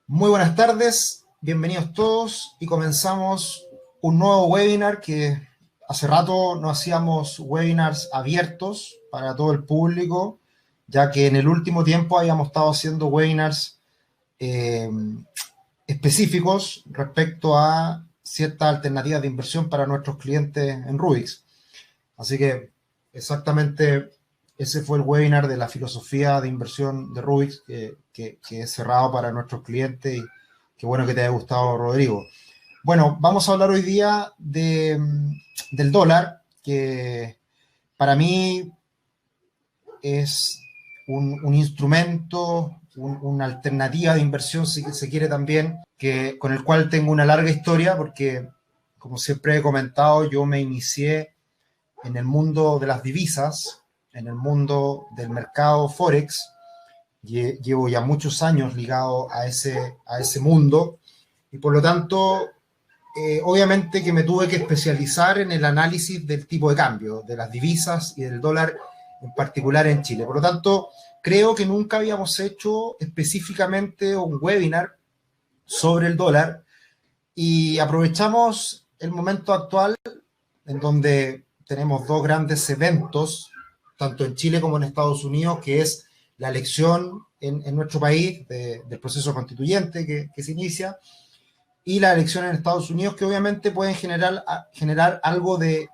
Muy buenas tardes, bienvenidos todos y comenzamos un nuevo webinar que hace rato no hacíamos webinars abiertos para todo el público, ya que en el último tiempo habíamos estado haciendo webinars eh, específicos respecto a ciertas alternativas de inversión para nuestros clientes en Rubix. Así que exactamente ese fue el webinar de la filosofía de inversión de Rubix que es cerrado para nuestros clientes y qué bueno que te haya gustado, Rodrigo. Bueno, vamos a hablar hoy día del dólar, que para mí es un instrumento, una alternativa de inversión, si se quiere también, con el cual tengo una larga historia, porque como siempre he comentado, yo me inicié en el mundo de las divisas, en el mundo del mercado Forex. Llevo ya muchos años ligado a ese mundo y por lo tanto, obviamente que me tuve que especializar en el análisis del tipo de cambio, de las divisas y del dólar en particular en Chile. Por lo tanto, creo que nunca habíamos hecho específicamente un webinar sobre el dólar y aprovechamos el momento actual en donde tenemos dos grandes eventos, tanto en Chile como en Estados Unidos, que es la elección en nuestro país del proceso constituyente que se inicia y la elección en Estados Unidos, que obviamente pueden generar algo de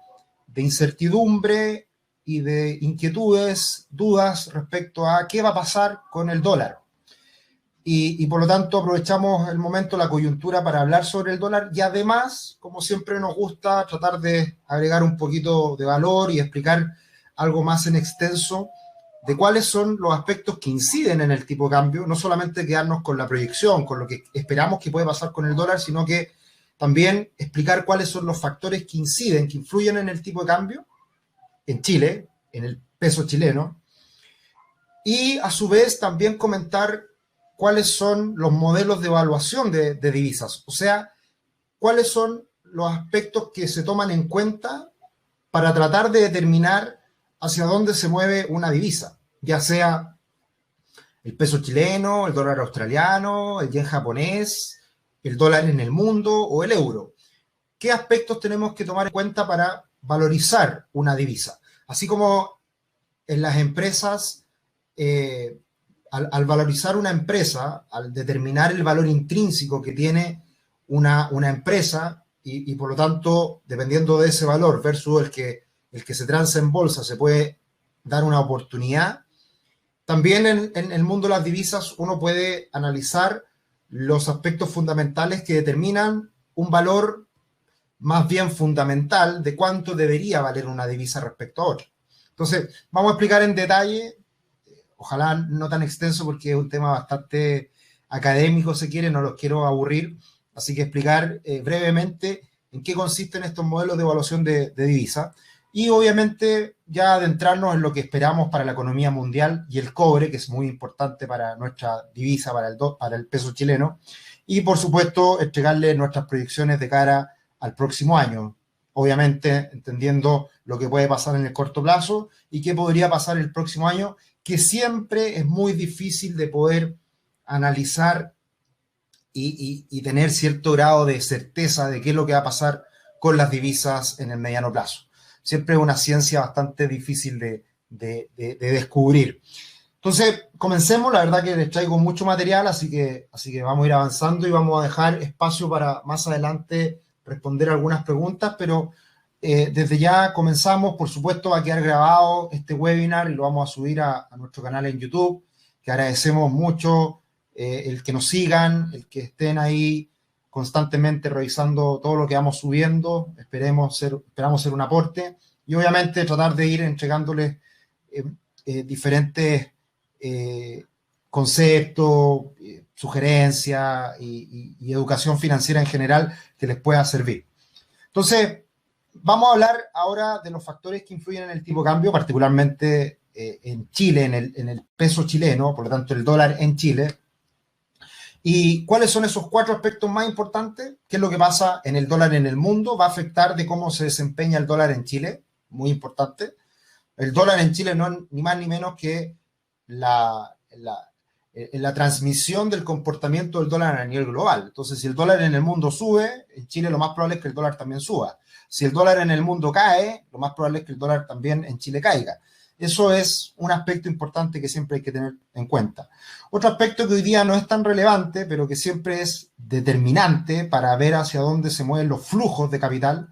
incertidumbre y de inquietudes, dudas respecto a qué va a pasar con el dólar. Y por lo tanto aprovechamos el momento, la coyuntura para hablar sobre el dólar y además, como siempre nos gusta, tratar de agregar un poquito de valor y explicar algo más en extenso de cuáles son los aspectos que inciden en el tipo de cambio, no solamente quedarnos con la proyección, con lo que esperamos que puede pasar con el dólar, sino que también explicar cuáles son los factores que inciden, que influyen en el tipo de cambio en Chile, en el peso chileno, y a su vez también comentar cuáles son los modelos de evaluación de divisas, o sea, cuáles son los aspectos que se toman en cuenta para tratar de determinar hacia dónde se mueve una divisa, ya sea el peso chileno, el dólar australiano, el yen japonés, el dólar en el mundo o el euro. ¿Qué aspectos tenemos que tomar en cuenta para valorizar una divisa? Así como en las empresas, al valorizar una empresa, al determinar el valor intrínseco que tiene una empresa y por lo tanto, dependiendo de ese valor versus el que se transa en bolsa, se puede dar una oportunidad. También en el mundo de las divisas uno puede analizar los aspectos fundamentales que determinan un valor más bien fundamental de cuánto debería valer una divisa respecto a otra. Entonces, vamos a explicar en detalle, ojalá no tan extenso porque es un tema bastante académico, si quiere, no los quiero aburrir, así que explicar brevemente en qué consisten estos modelos de evaluación de divisa y obviamente ya adentrarnos en lo que esperamos para la economía mundial y el cobre, que es muy importante para nuestra divisa, para el peso chileno, y por supuesto entregarle nuestras proyecciones de cara al próximo año, obviamente entendiendo lo que puede pasar en el corto plazo y qué podría pasar el próximo año, que siempre es muy difícil de poder analizar y tener cierto grado de certeza de qué es lo que va a pasar con las divisas en el mediano plazo. Siempre es una ciencia bastante difícil de descubrir. Entonces, comencemos. La verdad que les traigo mucho material, así que vamos a ir avanzando y vamos a dejar espacio para más adelante responder algunas preguntas, pero desde ya comenzamos. Por supuesto, va a quedar grabado este webinar y lo vamos a subir a nuestro canal en YouTube, que agradecemos mucho el que nos sigan, el que estén ahí constantemente revisando todo lo que vamos subiendo. Esperamos ser un aporte y obviamente tratar de ir entregándoles diferentes conceptos, sugerencias y educación financiera en general que les pueda servir. Entonces, vamos a hablar ahora de los factores que influyen en el tipo de cambio, particularmente en Chile, en el peso chileno, por lo tanto el dólar en Chile. ¿Y cuáles son esos cuatro aspectos más importantes? ¿Qué es lo que pasa en el dólar en el mundo? Va a afectar de cómo se desempeña el dólar en Chile, muy importante. El dólar en Chile no es ni más ni menos que en la transmisión del comportamiento del dólar a nivel global. Entonces, si el dólar en el mundo sube, en Chile lo más probable es que el dólar también suba. Si el dólar en el mundo cae, lo más probable es que el dólar también en Chile caiga. Eso es un aspecto importante que siempre hay que tener en cuenta. Otro aspecto que hoy día no es tan relevante, pero que siempre es determinante para ver hacia dónde se mueven los flujos de capital,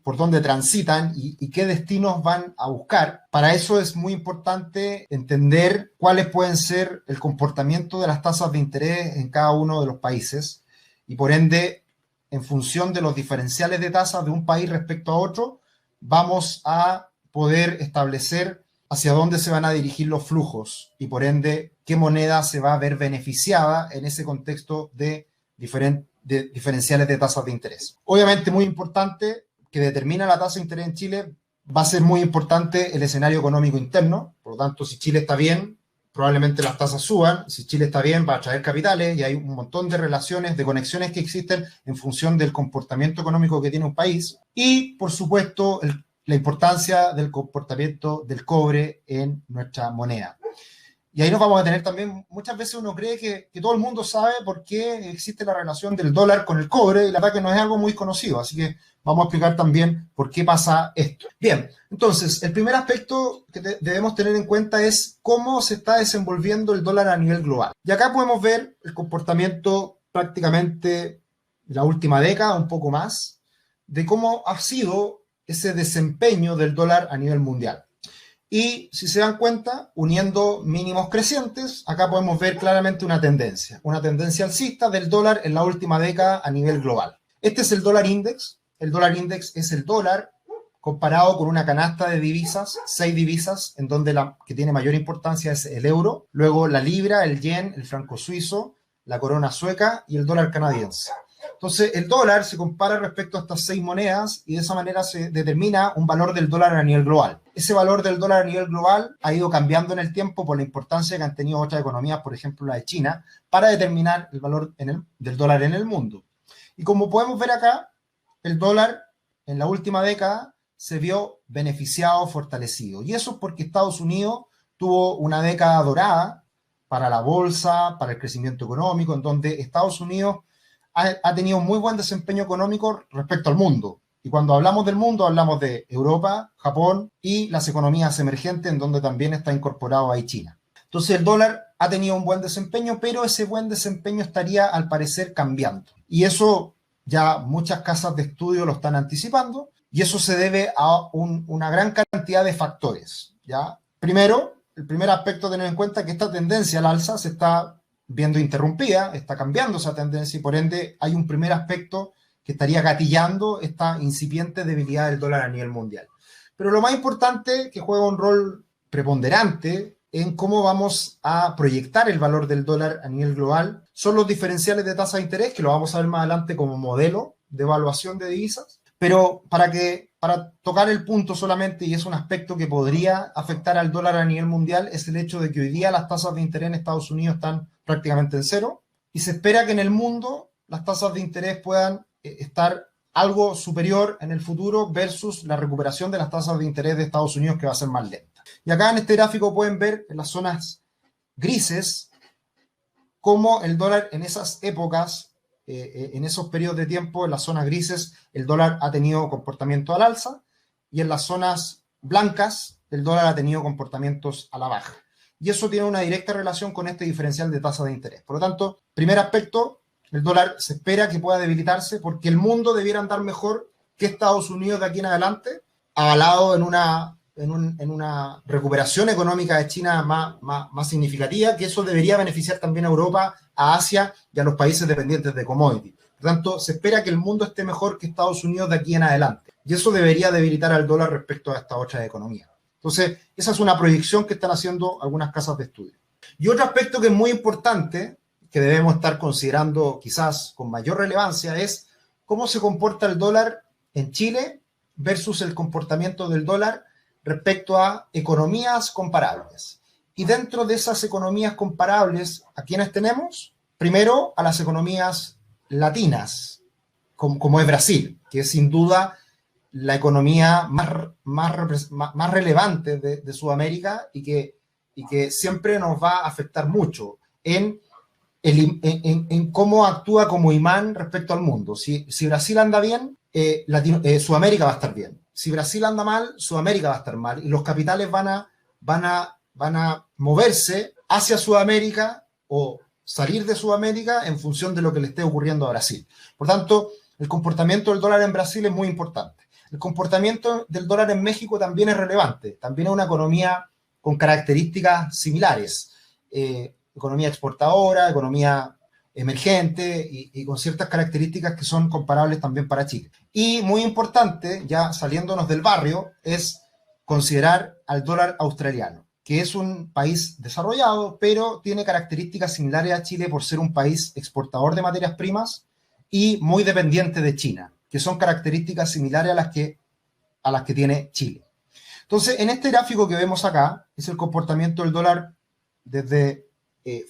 por dónde transitan y qué destinos van a buscar. Para eso es muy importante entender cuáles pueden ser el comportamiento de las tasas de interés en cada uno de los países y por ende, en función de los diferenciales de tasas de un país respecto a otro, vamos a poder establecer hacia dónde se van a dirigir los flujos y por ende qué moneda se va a ver beneficiada en ese contexto de diferenciales de tasas de interés. Obviamente muy importante que determina la tasa de interés en Chile, va a ser muy importante el escenario económico interno. Por lo tanto, si Chile está bien, probablemente las tasas suban. Si Chile está bien, va a atraer capitales y hay un montón de relaciones, de conexiones que existen en función del comportamiento económico que tiene un país. Y, por supuesto, la importancia del comportamiento del cobre en nuestra moneda. Y ahí nos vamos a tener también, muchas veces uno cree que todo el mundo sabe por qué existe la relación del dólar con el cobre, y la verdad que no es algo muy conocido, así que vamos a explicar también por qué pasa esto. Bien, entonces, el primer aspecto que debemos tener en cuenta es cómo se está desenvolviendo el dólar a nivel global. Y acá podemos ver el comportamiento prácticamente de la última década, un poco más, de cómo ha sido ese desempeño del dólar a nivel mundial. Y si se dan cuenta, uniendo mínimos crecientes, acá podemos ver claramente una tendencia alcista del dólar en la última década a nivel global. Este es el dólar index. El dólar index es el dólar comparado con una canasta de divisas, 6 divisas, en donde la que tiene mayor importancia es el euro, luego la libra, el yen, el franco suizo, la corona sueca y el dólar canadiense. Entonces, el dólar se compara respecto a estas 6 monedas y de esa manera se determina un valor del dólar a nivel global. Ese valor del dólar a nivel global ha ido cambiando en el tiempo por la importancia que han tenido otras economías, por ejemplo la de China, para determinar el valor del dólar en el mundo. Y como podemos ver acá, el dólar en la última década se vio beneficiado, fortalecido. Y eso es porque Estados Unidos tuvo una década dorada para la bolsa, para el crecimiento económico, en donde Estados Unidos ha tenido muy buen desempeño económico respecto al mundo. Y cuando hablamos del mundo, hablamos de Europa, Japón y las economías emergentes, en donde también está incorporado ahí China. Entonces el dólar ha tenido un buen desempeño, pero ese buen desempeño estaría al parecer cambiando. Y eso ya muchas casas de estudio lo están anticipando, y eso se debe a una gran cantidad de factores, ¿ya? Primero, el primer aspecto a tener en cuenta es que esta tendencia al alza se está viendo interrumpida, está cambiando esa tendencia y por ende hay un primer aspecto que estaría gatillando esta incipiente debilidad del dólar a nivel mundial. Pero lo más importante, que juega un rol preponderante en cómo vamos a proyectar el valor del dólar a nivel global, son los diferenciales de tasa de interés, que lo vamos a ver más adelante como modelo de evaluación de divisas. Pero para tocar el punto solamente, y es un aspecto que podría afectar al dólar a nivel mundial, es el hecho de que hoy día las tasas de interés en Estados Unidos están prácticamente en cero, y se espera que en el mundo las tasas de interés puedan estar algo superior en el futuro versus la recuperación de las tasas de interés de Estados Unidos, que va a ser más lenta. Y acá en este gráfico pueden ver en las zonas grises cómo el dólar en esas épocas, en esos periodos de tiempo, en las zonas grises, el dólar ha tenido comportamiento al alza, y en las zonas blancas, el dólar ha tenido comportamientos a la baja. Y eso tiene una directa relación con este diferencial de tasa de interés. Por lo tanto, primer aspecto, el dólar se espera que pueda debilitarse porque el mundo debiera andar mejor que Estados Unidos de aquí en adelante, avalado en una recuperación económica de China más significativa, que eso debería beneficiar también a Europa, a Asia y a los países dependientes de commodities. Por lo tanto, se espera que el mundo esté mejor que Estados Unidos de aquí en adelante. Y eso debería debilitar al dólar respecto a estas otras economías. Entonces, esa es una proyección que están haciendo algunas casas de estudio. Y otro aspecto que es muy importante, que debemos estar considerando quizás con mayor relevancia, es cómo se comporta el dólar en Chile versus el comportamiento del dólar respecto a economías comparables. Y dentro de esas economías comparables, ¿a quiénes tenemos? Primero, a las economías latinas, como es Brasil, que es sin duda la economía más relevante de Sudamérica y que siempre nos va a afectar mucho. en, en cómo actúa como imán respecto al mundo. Si Brasil anda bien, Sudamérica va a estar bien. Si Brasil anda mal, Sudamérica va a estar mal. Y los capitales van a moverse hacia Sudamérica o salir de Sudamérica en función de lo que le esté ocurriendo a Brasil. Por tanto, el comportamiento del dólar en Brasil es muy importante. El comportamiento del dólar en México también es relevante. También es una economía con características similares. Economía exportadora, economía emergente y con ciertas características que son comparables también para Chile. Y muy importante, ya saliéndonos del barrio, es considerar al dólar australiano, que es un país desarrollado, pero tiene características similares a Chile por ser un país exportador de materias primas y muy dependiente de China, que son características similares a las que tiene Chile. Entonces, en este gráfico que vemos acá, es el comportamiento del dólar desde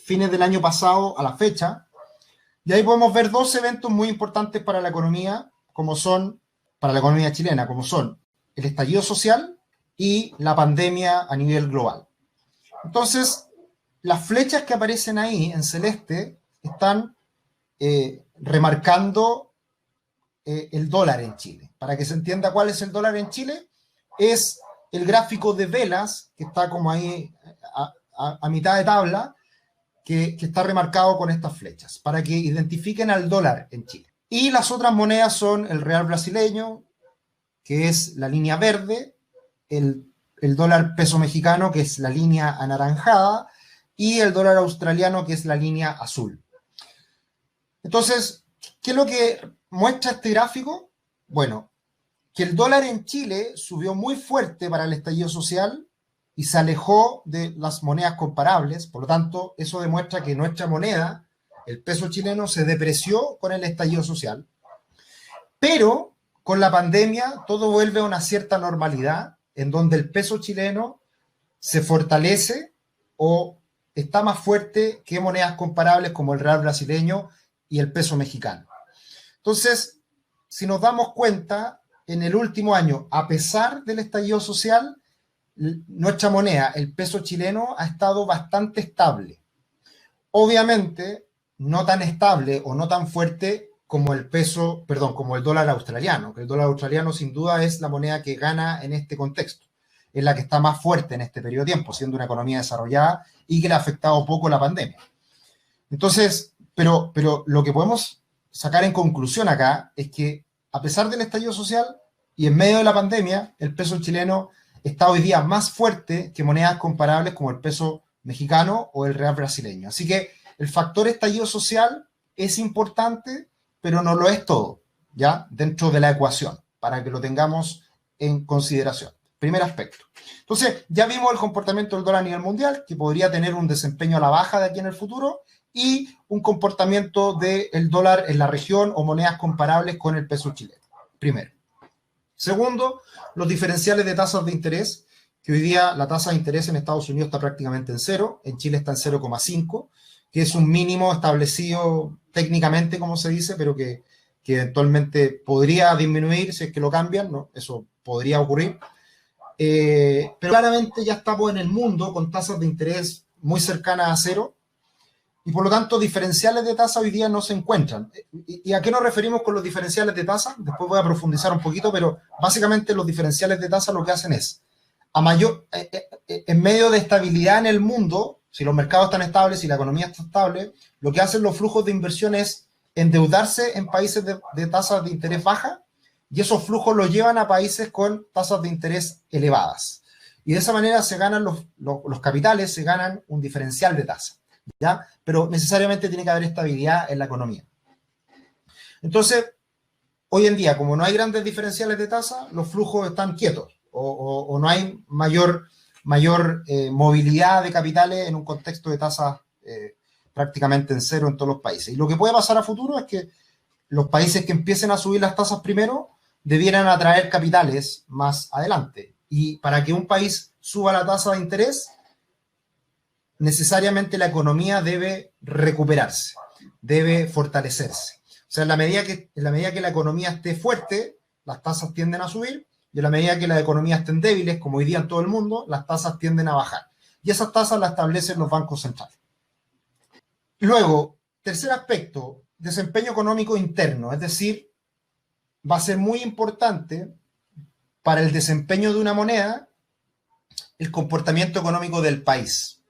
fines del año pasado a la fecha, y ahí podemos ver dos eventos muy importantes para la economía, para la economía chilena, como son el estallido social y la pandemia a nivel global. Entonces, las flechas que aparecen ahí en celeste están remarcando el dólar en Chile. Para que se entienda cuál es el dólar en Chile, es el gráfico de velas, que está como ahí a mitad de tabla, que está remarcado con estas flechas, para que identifiquen al dólar en Chile. Y las otras monedas son el real brasileño, que es la línea verde, el dólar peso mexicano, que es la línea anaranjada, y el dólar australiano, que es la línea azul. Entonces, ¿qué es lo que muestra este gráfico? Bueno, que el dólar en Chile subió muy fuerte para el estallido social y se alejó de las monedas comparables. Por lo tanto, eso demuestra que nuestra moneda, el peso chileno, se depreció con el estallido social. Pero con la pandemia todo vuelve a una cierta normalidad en donde el peso chileno se fortalece o está más fuerte que monedas comparables como el real brasileño y el peso mexicano. Entonces, si nos damos cuenta, en el último año, a pesar del estallido social, nuestra moneda, el peso chileno, ha estado bastante estable. Obviamente, no tan estable o no tan fuerte como como el dólar australiano, que el dólar australiano sin duda es la moneda que gana en este contexto. Es la que está más fuerte en este periodo de tiempo, siendo una economía desarrollada y que le ha afectado poco la pandemia. Entonces, pero lo que podemos sacar en conclusión acá es que a pesar del estallido social y en medio de la pandemia, el peso chileno está hoy día más fuerte que monedas comparables como el peso mexicano o el real brasileño. Así que el factor estallido social es importante, pero no lo es todo, ¿ya? Dentro de la ecuación, para que lo tengamos en consideración. Primer aspecto. Entonces, ya vimos el comportamiento del dólar a nivel mundial, que podría tener un desempeño a la baja de aquí en el futuro, y un comportamiento del dólar en la región o monedas comparables con el peso chileno. Primero. Segundo, los diferenciales de tasas de interés, que hoy día la tasa de interés en Estados Unidos está prácticamente en cero, en Chile está en 0,5, que es un mínimo establecido técnicamente, como se dice, pero que eventualmente podría disminuir si es que lo cambian, ¿no? Eso podría ocurrir. Pero claramente ya estamos en el mundo con tasas de interés muy cercanas a cero, y por lo tanto diferenciales de tasa hoy día no se encuentran. ¿Y a qué nos referimos con los diferenciales de tasa? Después voy a profundizar un poquito, pero básicamente los diferenciales de tasa lo que hacen es, en medio de estabilidad en el mundo, si los mercados están estables, si la economía está estable, lo que hacen los flujos de inversión es endeudarse en países de tasas de interés baja, y esos flujos los llevan a países con tasas de interés elevadas. Y de esa manera se ganan los capitales, se ganan un diferencial de tasa, ¿ya? Pero necesariamente tiene que haber estabilidad en la economía. Entonces, hoy en día, como no hay grandes diferenciales de tasa, los flujos están quietos o no hay mayor movilidad de capitales en un contexto de tasas prácticamente en cero en todos los países. Y lo que puede pasar a futuro es que los países que empiecen a subir las tasas primero debieran atraer capitales más adelante. Y para que un país suba la tasa de interés, necesariamente la economía debe recuperarse, debe fortalecerse. O sea, en la medida que la economía esté fuerte, las tasas tienden a subir, y en la medida que las economías estén débiles, como hoy día en todo el mundo, las tasas tienden a bajar. Y esas tasas las establecen los bancos centrales. Luego, tercer aspecto, desempeño económico interno, es decir, va a ser muy importante para el desempeño de una moneda el comportamiento económico del país.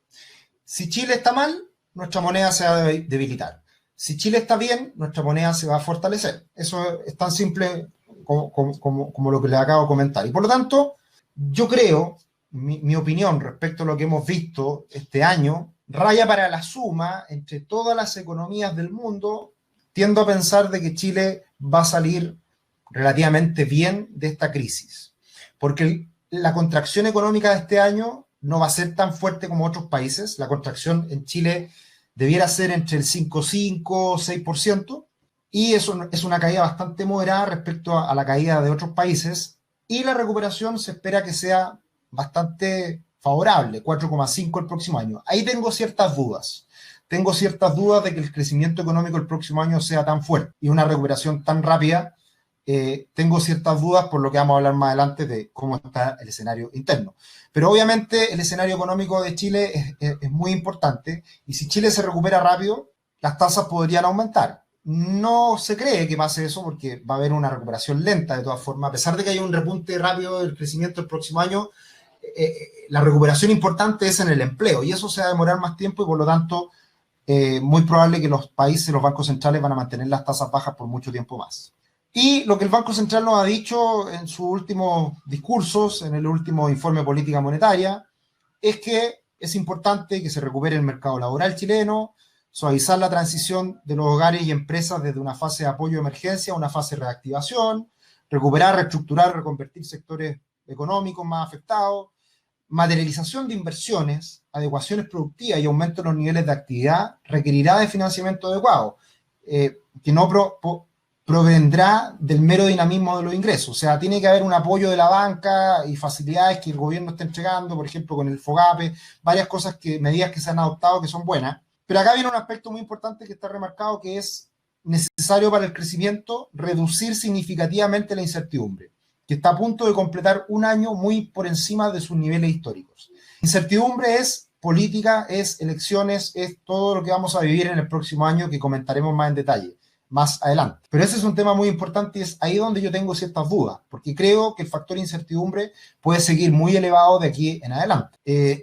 Si Chile está mal, nuestra moneda se va a debilitar. Si Chile está bien, nuestra moneda se va a fortalecer. Eso es tan simple como lo que les acabo de comentar. Y por lo tanto, yo creo, mi opinión respecto a lo que hemos visto este año, raya para la suma entre todas las economías del mundo. Tiendo a pensar de que Chile va a salir relativamente bien de esta crisis, porque la contracción económica de este año no va a ser tan fuerte como otros países. La contracción en Chile debiera ser entre el 5,5 o 6%, y eso es una caída bastante moderada respecto a la caída de otros países, y la recuperación se espera que sea bastante favorable, 4,5 el próximo año. Ahí tengo ciertas dudas. Tengo ciertas dudas de que el crecimiento económico el próximo año sea tan fuerte y una recuperación tan rápida. Tengo ciertas dudas por lo que vamos a hablar más adelante de cómo está el escenario interno. Pero obviamente el escenario económico de Chile es muy importante, y si Chile se recupera rápido, las tasas podrían aumentar. No se cree que pase eso porque va a haber una recuperación lenta de todas formas. A pesar de que haya un repunte rápido del crecimiento el próximo año, la recuperación importante es en el empleo, y eso se va a demorar más tiempo, y por lo tanto muy probable que los países, los bancos centrales van a mantener las tasas bajas por mucho tiempo más. Y lo que el Banco Central nos ha dicho en sus últimos discursos, en el último informe de política monetaria, es que es importante que se recupere el mercado laboral chileno, suavizar la transición de los hogares y empresas desde una fase de apoyo de emergencia a una fase de reactivación, recuperar, reestructurar, reconvertir sectores económicos más afectados, materialización de inversiones, adecuaciones productivas y aumento de los niveles de actividad requerirá de financiamiento adecuado, que no provendrá del mero dinamismo de los ingresos. O sea, tiene que haber un apoyo de la banca y facilidades que el gobierno está entregando, por ejemplo, con el FOGAPE, varias cosas, medidas que se han adoptado que son buenas. Pero acá viene un aspecto muy importante que está remarcado, que es necesario para el crecimiento reducir significativamente la incertidumbre, que está a punto de completar un año muy por encima de sus niveles históricos. Incertidumbre es política, es elecciones, es todo lo que vamos a vivir en el próximo año, que comentaremos más en detalle más adelante. Pero ese es un tema muy importante, y es ahí donde yo tengo ciertas dudas, porque creo que el factor incertidumbre puede seguir muy elevado de aquí en adelante.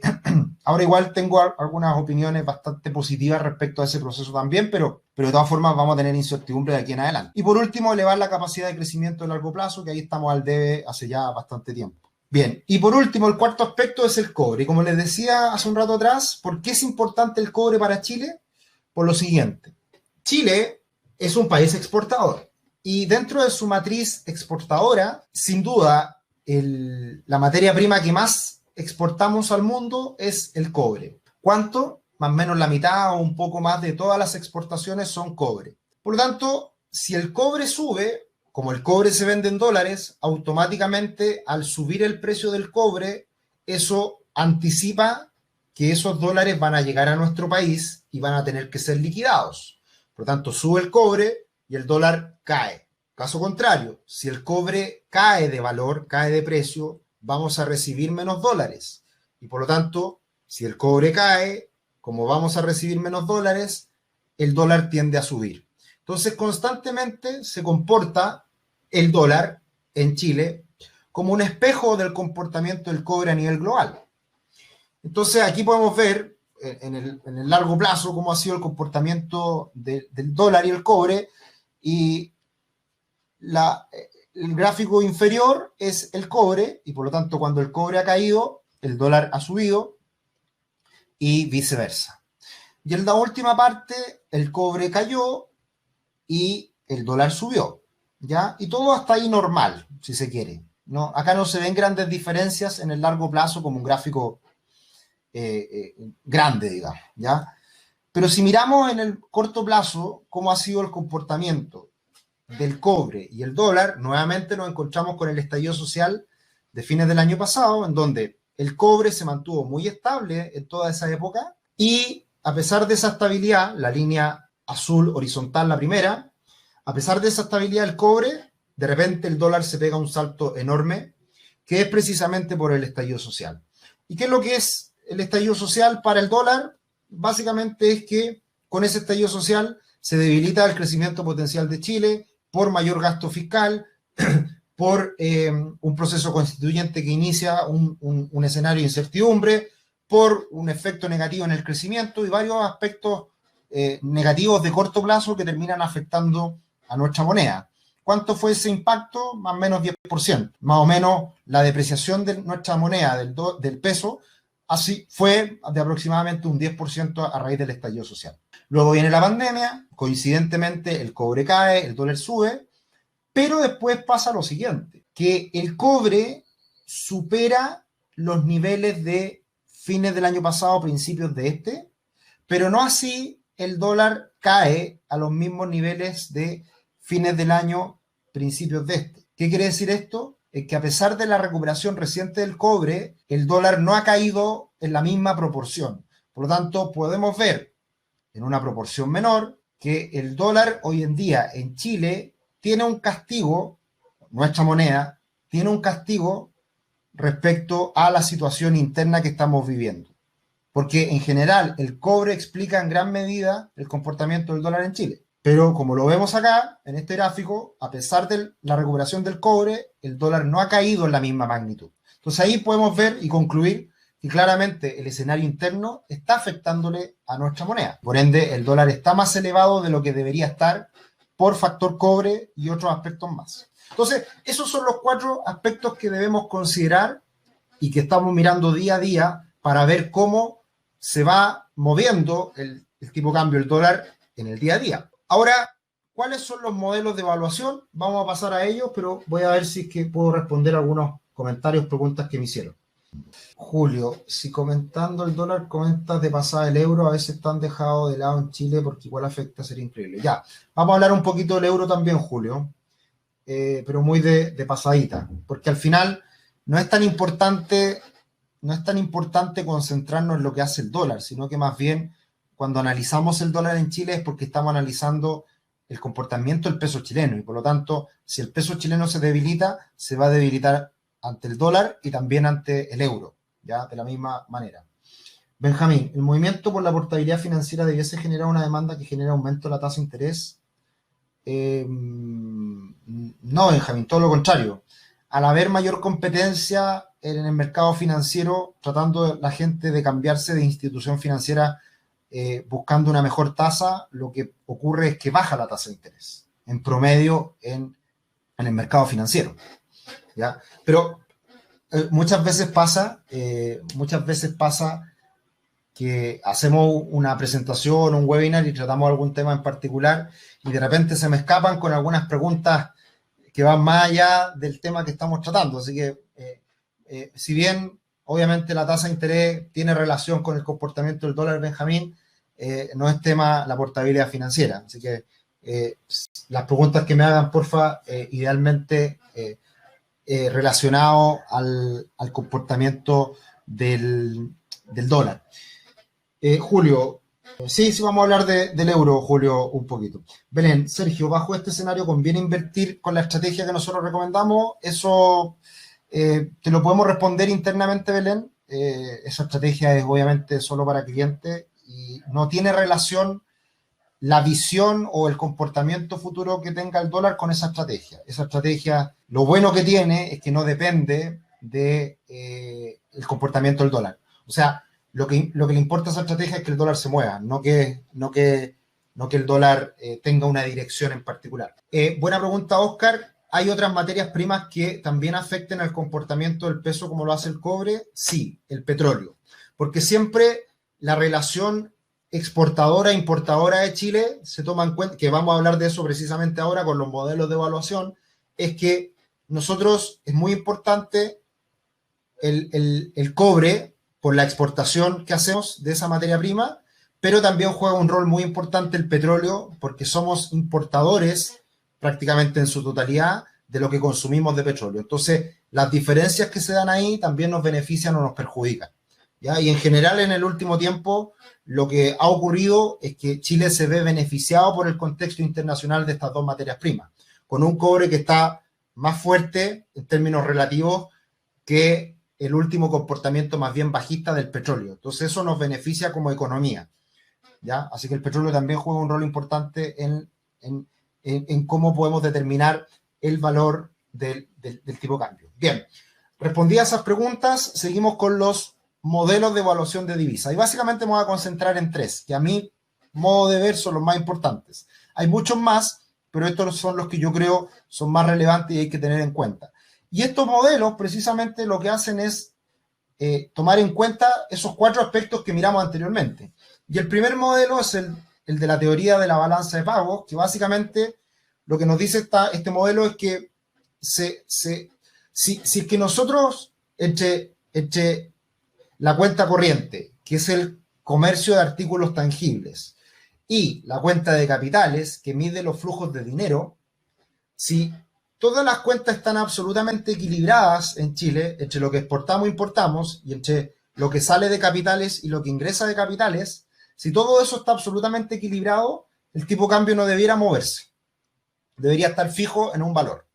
Ahora igual tengo algunas opiniones bastante positivas respecto a ese proceso también, pero de todas formas vamos a tener incertidumbre de aquí en adelante. Y por último, elevar la capacidad de crecimiento a largo plazo, que ahí estamos al debe hace ya bastante tiempo. Bien, y por último, el cuarto aspecto es el cobre. Y como les decía hace un rato atrás, ¿por qué es importante el cobre para Chile? Por lo siguiente. Chile es un país exportador, y dentro de su matriz exportadora, sin duda, la materia prima que más exportamos al mundo es el cobre. ¿Cuánto? Más o menos la mitad o un poco más de todas las exportaciones son cobre. Por lo tanto, si el cobre sube, como el cobre se vende en dólares, automáticamente al subir el precio del cobre, eso anticipa que esos dólares van a llegar a nuestro país y van a tener que ser liquidados. Por lo tanto, sube el cobre y el dólar cae. Caso contrario, si el cobre cae de valor, cae de precio, vamos a recibir menos dólares. Y por lo tanto, si el cobre cae, como vamos a recibir menos dólares, el dólar tiende a subir. Entonces, constantemente se comporta el dólar en Chile como un espejo del comportamiento del cobre a nivel global. Entonces, aquí podemos ver en el largo plazo cómo ha sido el comportamiento del dólar y el cobre, y el gráfico inferior es el cobre, y por lo tanto cuando el cobre ha caído, el dólar ha subido, y viceversa. Y en la última parte, el cobre cayó y el dólar subió, ¿ya? Y todo hasta ahí normal, si se quiere, ¿no? Acá no se ven grandes diferencias en el largo plazo como un gráfico grande, digamos, ¿ya? Pero si miramos en el corto plazo cómo ha sido el comportamiento del cobre y el dólar, nuevamente nos encontramos con el estallido social de fines del año pasado, en donde el cobre se mantuvo muy estable en toda esa época, y a pesar de esa estabilidad, la línea azul horizontal, la primera, a pesar de esa estabilidad del cobre, de repente el dólar se pega un salto enorme, que es precisamente por el estallido social. ¿Y qué es lo que es el estallido social para el dólar? Básicamente es que con ese estallido social se debilita el crecimiento potencial de Chile por mayor gasto fiscal, por un proceso constituyente que inicia un escenario de incertidumbre, por un efecto negativo en el crecimiento y varios aspectos negativos de corto plazo que terminan afectando a nuestra moneda. ¿Cuánto fue ese impacto? Más o menos 10%. Más o menos la depreciación de nuestra moneda, del peso, así fue de aproximadamente un 10% a raíz del estallido social. Luego viene la pandemia, coincidentemente el cobre cae, el dólar sube, pero después pasa lo siguiente, que el cobre supera los niveles de fines del año pasado, principios de este, pero no así el dólar cae a los mismos niveles de fines del año, principios de este. ¿Qué quiere decir esto? Es que a pesar de la recuperación reciente del cobre, el dólar no ha caído en la misma proporción. Por lo tanto, podemos ver en una proporción menor que el dólar hoy en día en Chile tiene un castigo, nuestra moneda, tiene un castigo respecto a la situación interna que estamos viviendo. Porque en general el cobre explica en gran medida el comportamiento del dólar en Chile. Pero como lo vemos acá, en este gráfico, a pesar de la recuperación del cobre, el dólar no ha caído en la misma magnitud. Entonces ahí podemos ver y concluir que claramente el escenario interno está afectándole a nuestra moneda. Por ende, el dólar está más elevado de lo que debería estar por factor cobre y otros aspectos más. Entonces, esos son los 4 aspectos que debemos considerar y que estamos mirando día a día para ver cómo se va moviendo el tipo de cambio, el dólar, en el día a día. Ahora, ¿cuáles son los modelos de evaluación? Vamos a pasar a ellos, pero voy a ver si es que puedo responder algunos comentarios, preguntas que me hicieron. Julio, si comentando el dólar comentas de pasada el euro, a veces están dejado de lado en Chile porque igual afecta, sería increíble. Ya, vamos a hablar un poquito del euro también, Julio, pero muy de pasadita, porque al final no es tan importante concentrarnos en lo que hace el dólar, sino que más bien cuando analizamos el dólar en Chile es porque estamos analizando el comportamiento del peso chileno y por lo tanto, si el peso chileno se debilita, se va a debilitar ante el dólar y también ante el euro, ¿ya? De la misma manera. Benjamín, ¿el movimiento por la portabilidad financiera debiese generar una demanda que genere aumento de la tasa de interés? No, Benjamín, todo lo contrario. Al haber mayor competencia en el mercado financiero, tratando la gente de cambiarse de institución financiera buscando una mejor tasa, lo que ocurre es que baja la tasa de interés, en promedio en el mercado financiero, ¿ya? Pero muchas veces pasa que hacemos una presentación, un webinar y tratamos algún tema en particular y de repente se me escapan con algunas preguntas que van más allá del tema que estamos tratando. Así que, si bien obviamente la tasa de interés tiene relación con el comportamiento del dólar, Benjamín, no es tema la portabilidad financiera. Así que las preguntas que me hagan, porfa, idealmente relacionado al comportamiento del dólar. Julio, sí, vamos a hablar del euro, Julio, un poquito. Belén, Sergio, bajo este escenario conviene invertir con la estrategia que nosotros recomendamos. Eso te lo podemos responder internamente, Belén. Esa estrategia es obviamente solo para clientes y no tiene relación la visión o el comportamiento futuro que tenga el dólar con esa estrategia. Esa estrategia, lo bueno que tiene es que no depende del comportamiento del dólar. O sea, lo que le importa a esa estrategia es que el dólar se mueva, no que el dólar tenga una dirección en particular. Buena pregunta, Oscar. ¿Hay otras materias primas que también afecten al comportamiento del peso como lo hace el cobre? Sí, el petróleo. Porque siempre la relación exportadora-importadora de Chile se toma en cuenta, que vamos a hablar de eso precisamente ahora con los modelos de evaluación, es que nosotros es muy importante el cobre por la exportación que hacemos de esa materia prima, pero también juega un rol muy importante el petróleo porque somos importadores prácticamente en su totalidad de lo que consumimos de petróleo. Entonces, las diferencias que se dan ahí también nos benefician o nos perjudican, ¿ya? Y en general, en el último tiempo, lo que ha ocurrido es que Chile se ve beneficiado por el contexto internacional de estas dos materias primas, con un cobre que está más fuerte en términos relativos que el último comportamiento más bien bajista del petróleo. Entonces, eso nos beneficia como economía, ¿ya? Así que el petróleo también juega un rol importante en cómo podemos determinar el valor del tipo de cambio. Bien, respondí a esas preguntas, seguimos con los modelos de evaluación de divisa. Y básicamente me voy a concentrar en tres, que a mi modo de ver son los más importantes. Hay muchos más, pero estos son los que yo creo son más relevantes y hay que tener en cuenta. Y estos modelos precisamente lo que hacen es tomar en cuenta esos cuatro aspectos que miramos anteriormente. Y el primer modelo es el de la teoría de la balanza de pagos, que básicamente lo que nos dice este modelo es que si es que nosotros entre la cuenta corriente, que es el comercio de artículos tangibles, y la cuenta de capitales, que mide los flujos de dinero, si todas las cuentas están absolutamente equilibradas en Chile, entre lo que exportamos e importamos, y entre lo que sale de capitales y lo que ingresa de capitales, si todo eso está absolutamente equilibrado, el tipo de cambio no debiera moverse. Debería estar fijo en un valor,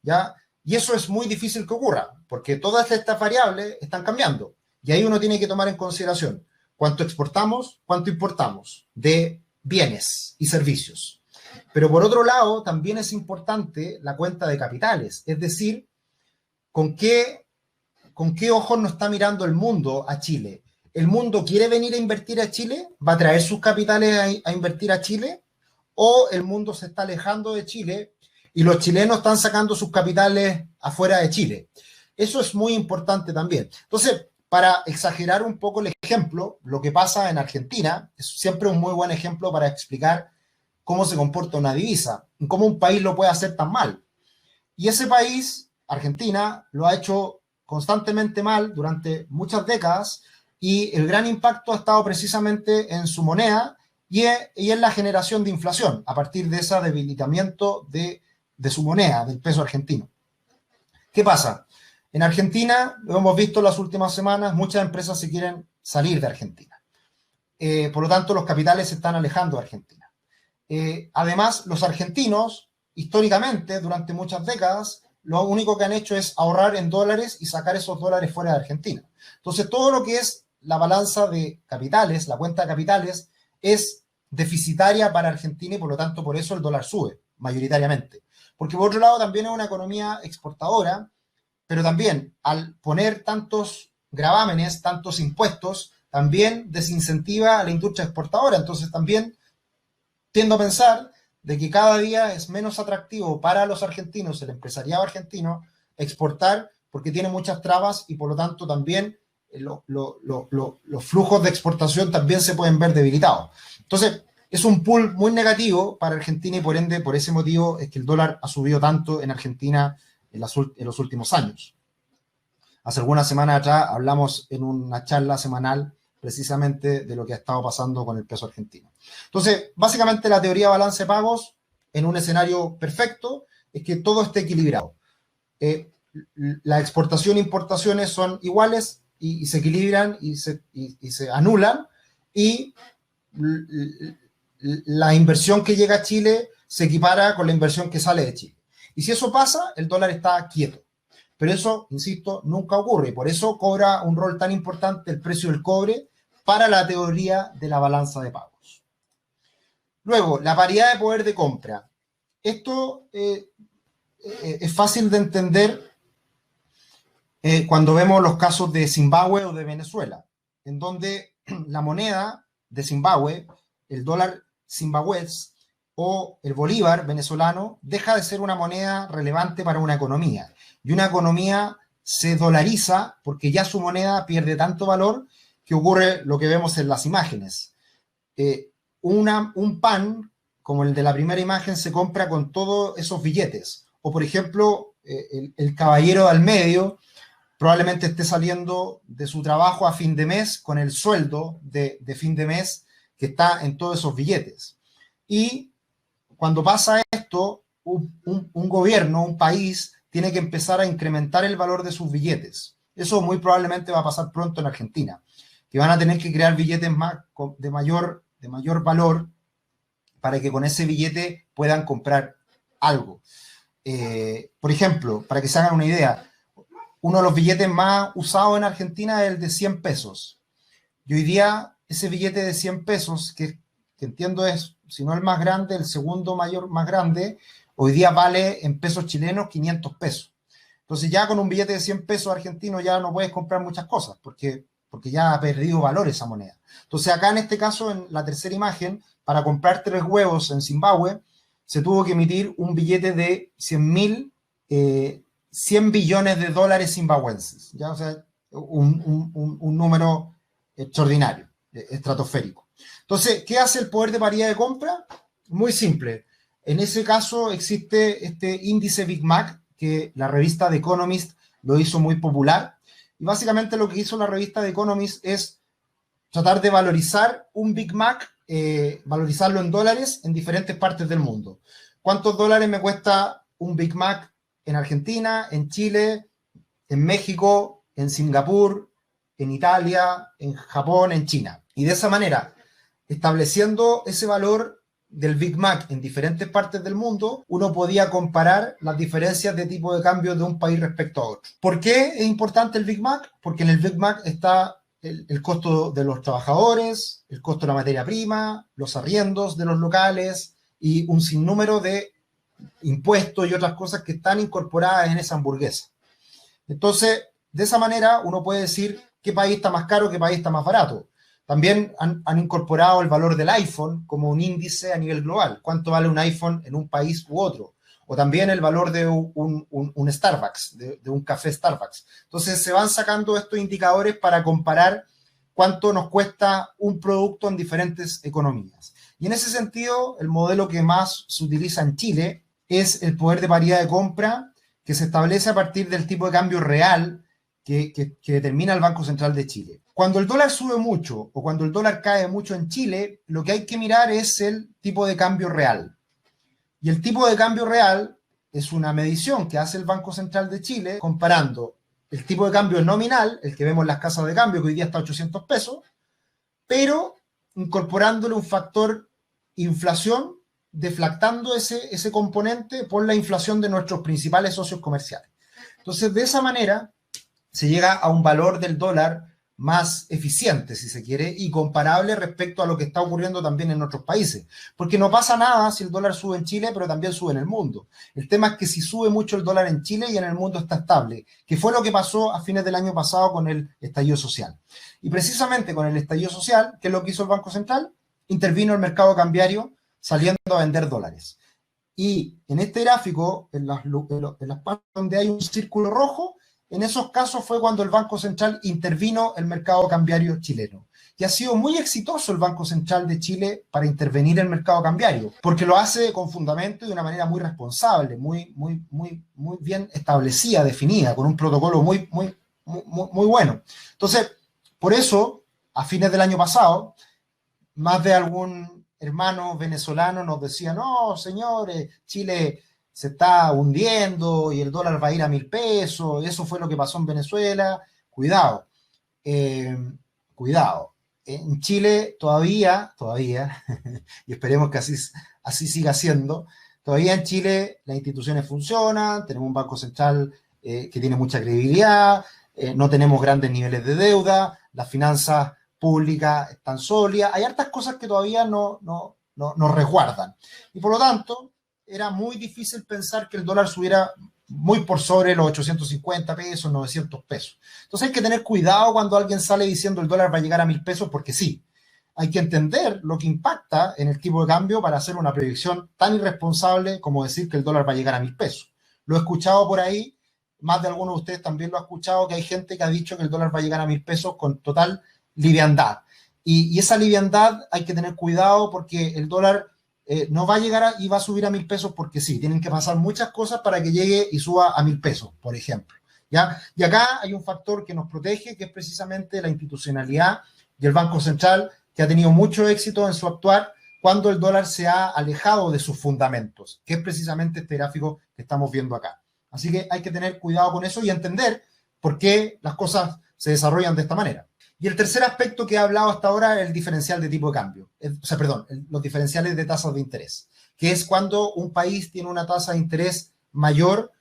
¿ya? Y eso es muy difícil que ocurra, porque todas estas variables están cambiando. Y ahí uno tiene que tomar en consideración cuánto exportamos, cuánto importamos de bienes y servicios. Pero por otro lado, también es importante la cuenta de capitales, es decir, con qué ojos nos está mirando el mundo a Chile. ¿El mundo quiere venir a invertir a Chile? ¿Va a traer sus capitales a invertir a Chile? ¿O el mundo se está alejando de Chile y los chilenos están sacando sus capitales afuera de Chile? Eso es muy importante también. Entonces, para exagerar un poco el ejemplo, lo que pasa en Argentina es siempre un muy buen ejemplo para explicar cómo se comporta una divisa, cómo un país lo puede hacer tan mal. Y ese país, Argentina, lo ha hecho constantemente mal durante muchas décadas y el gran impacto ha estado precisamente en su moneda y en la generación de inflación a partir de ese debilitamiento de su moneda, del peso argentino. ¿Qué pasa? En Argentina, lo hemos visto en las últimas semanas, muchas empresas se quieren salir de Argentina. Por lo tanto, los capitales se están alejando de Argentina. Además, los argentinos, históricamente, durante muchas décadas, lo único que han hecho es ahorrar en dólares y sacar esos dólares fuera de Argentina. Entonces, todo lo que es la balanza de capitales, la cuenta de capitales, es deficitaria para Argentina y por lo tanto por eso el dólar sube mayoritariamente. Porque por otro lado también es una economía exportadora, pero también al poner tantos gravámenes, tantos impuestos, también desincentiva a la industria exportadora. Entonces también tiendo a pensar de que cada día es menos atractivo para los argentinos, el empresariado argentino, exportar porque tiene muchas trabas y por lo tanto también los flujos de exportación también se pueden ver debilitados. Entonces, es un pool muy negativo para Argentina y por ende, por ese motivo es que el dólar ha subido tanto en Argentina en los últimos años. Hace algunas semanas atrás hablamos en una charla semanal precisamente de lo que ha estado pasando con el peso argentino. Entonces, básicamente la teoría de balance de pagos en un escenario perfecto es que todo esté equilibrado. La exportación e importaciones son iguales y se equilibran y se anulan y la inversión que llega a Chile se equipara con la inversión que sale de Chile. Y si eso pasa, el dólar está quieto. Pero eso, insisto, nunca ocurre. Por eso cobra un rol tan importante el precio del cobre para la teoría de la balanza de pagos. Luego, la paridad de poder de compra. Esto es fácil de entender cuando vemos los casos de Zimbabue o de Venezuela, en donde la moneda de Zimbabue, el dólar zimbabués o el bolívar venezolano, deja de ser una moneda relevante para una economía. Y una economía se dolariza porque ya su moneda pierde tanto valor que ocurre lo que vemos en las imágenes. Un pan, como el de la primera imagen, se compra con todos esos billetes. O, por ejemplo, el caballero del medio probablemente esté saliendo de su trabajo a fin de mes con el sueldo de fin de mes que está en todos esos billetes. Y cuando pasa esto, un gobierno, un país, tiene que empezar a incrementar el valor de sus billetes. Eso muy probablemente va a pasar pronto en Argentina, que van a tener que crear billetes de mayor valor para que con ese billete puedan comprar algo. Por ejemplo, para que se hagan una idea, uno de los billetes más usados en Argentina es el de 100 pesos. Y hoy día ese billete de 100 pesos, que que entiendo es, si no el más grande, el segundo mayor más grande, hoy día vale en pesos chilenos 500 pesos. Entonces ya con un billete de 100 pesos argentinos ya no puedes comprar muchas cosas, porque ya ha perdido valor esa moneda. Entonces acá en este caso, en la tercera imagen, para comprar 3 huevos en Zimbabue, se tuvo que emitir un billete de 100 billones de dólares zimbabuenses, ¿ya? O sea, un número extraordinario, estratosférico. Entonces, ¿qué hace el poder de paridad de compra? Muy simple. En ese caso existe este índice Big Mac, que la revista The Economist lo hizo muy popular. Y básicamente lo que hizo la revista The Economist es tratar de valorizar un Big Mac, valorizarlo en dólares en diferentes partes del mundo. ¿Cuántos dólares me cuesta un Big Mac en Argentina, en Chile, en México, en Singapur, en Italia, en Japón, en China? Y de esa manera, estableciendo ese valor del Big Mac en diferentes partes del mundo, uno podía comparar las diferencias de tipo de cambio de un país respecto a otro. ¿Por qué es importante el Big Mac? Porque en el Big Mac está el costo de los trabajadores, el costo de la materia prima, los arriendos de los locales y un sinnúmero de impuestos y otras cosas que están incorporadas en esa hamburguesa. Entonces, de esa manera uno puede decir qué país está más caro, qué país está más barato. También han incorporado el valor del iPhone como un índice a nivel global. ¿Cuánto vale un iPhone en un país u otro? O también el valor de un Starbucks, de un café Starbucks. Entonces se van sacando estos indicadores para comparar cuánto nos cuesta un producto en diferentes economías. Y en ese sentido, el modelo que más se utiliza en Chile es el poder de paridad de compra, que se establece a partir del tipo de cambio real que determina el Banco Central de Chile. Cuando el dólar sube mucho o cuando el dólar cae mucho en Chile, lo que hay que mirar es el tipo de cambio real. Y el tipo de cambio real es una medición que hace el Banco Central de Chile comparando el tipo de cambio nominal, el que vemos en las casas de cambio, que hoy día está a 800 pesos, pero incorporándole un factor inflación, deflactando ese componente por la inflación de nuestros principales socios comerciales. Entonces, de esa manera, se llega a un valor del dólar más eficiente, si se quiere, y comparable respecto a lo que está ocurriendo también en otros países. Porque no pasa nada si el dólar sube en Chile, pero también sube en el mundo. El tema es que si sube mucho el dólar en Chile y en el mundo está estable, que fue lo que pasó a fines del año pasado con el estallido social. Y precisamente con el estallido social, ¿qué es lo que hizo el Banco Central? Intervino el mercado cambiario saliendo a vender dólares. Y en este gráfico, en las partes donde hay un círculo rojo, en esos casos fue cuando el Banco Central intervino el mercado cambiario chileno. Y ha sido muy exitoso el Banco Central de Chile para intervenir el mercado cambiario, porque lo hace con fundamento y de una manera muy responsable, muy bien establecida, definida, con un protocolo muy bueno. Entonces, por eso, a fines del año pasado, más de algún hermano venezolano nos decía, no, señores, Chile se está hundiendo y el dólar va a ir a 1.000 pesos, eso fue lo que pasó en Venezuela. Cuidado, cuidado. En Chile todavía, y esperemos que así siga siendo, todavía en Chile las instituciones funcionan, tenemos un Banco Central que tiene mucha credibilidad, no tenemos grandes niveles de deuda, las finanzas públicas están sólidas, hay hartas cosas que todavía no nos resguardan. Y por lo tanto, era muy difícil pensar que el dólar subiera muy por sobre los 850 pesos, 900 pesos. Entonces hay que tener cuidado cuando alguien sale diciendo el dólar va a llegar a 1.000 pesos, porque sí, hay que entender lo que impacta en el tipo de cambio para hacer una predicción tan irresponsable como decir que el dólar va a llegar a 1.000 pesos. Lo he escuchado por ahí, más de algunos de ustedes también lo han escuchado, que hay gente que ha dicho que el dólar va a llegar a 1.000 pesos con total liviandad. Y esa liviandad hay que tener cuidado porque el dólar no va a llegar y va a subir a 1.000 pesos porque sí, tienen que pasar muchas cosas para que llegue y suba a 1.000 pesos, por ejemplo. ¿Ya? Y acá hay un factor que nos protege, que es precisamente la institucionalidad y el Banco Central, que ha tenido mucho éxito en su actuar cuando el dólar se ha alejado de sus fundamentos, que es precisamente este gráfico que estamos viendo acá. Así que hay que tener cuidado con eso y entender por qué las cosas se desarrollan de esta manera. Y el tercer aspecto que he hablado hasta ahora es el diferencial de tipo de cambio. Los diferenciales de tasas de interés, que es cuando un país tiene una tasa de interés mayor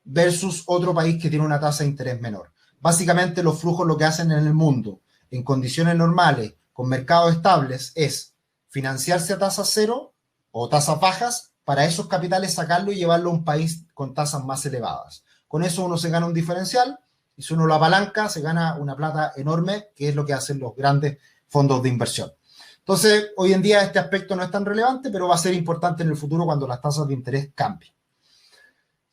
versus otro país que tiene una tasa de interés menor. Básicamente los flujos lo que hacen en el mundo, en condiciones normales, con mercados estables, es financiarse a tasas cero o tasas bajas para esos capitales sacarlo y llevarlo a un país con tasas más elevadas. Con eso uno se gana un diferencial y si uno lo apalanca se gana una plata enorme, que es lo que hacen los grandes fondos de inversión. Entonces, hoy en día este aspecto no es tan relevante, pero va a ser importante en el futuro cuando las tasas de interés cambien.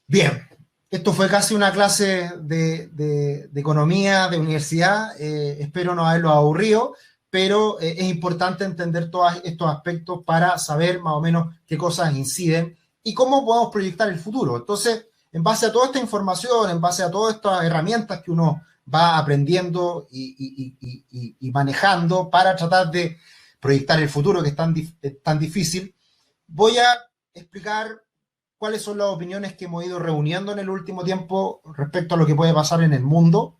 Bien, esto fue casi una clase de economía, de universidad. Espero no haberlo aburrido, pero es importante entender todos estos aspectos para saber más o menos qué cosas inciden y cómo podemos proyectar el futuro. Entonces, en base a toda esta información, en base a todas estas herramientas que uno va aprendiendo y manejando para tratar de proyectar el futuro, que es tan difícil, voy a explicar cuáles son las opiniones que hemos ido reuniendo en el último tiempo respecto a lo que puede pasar en el mundo,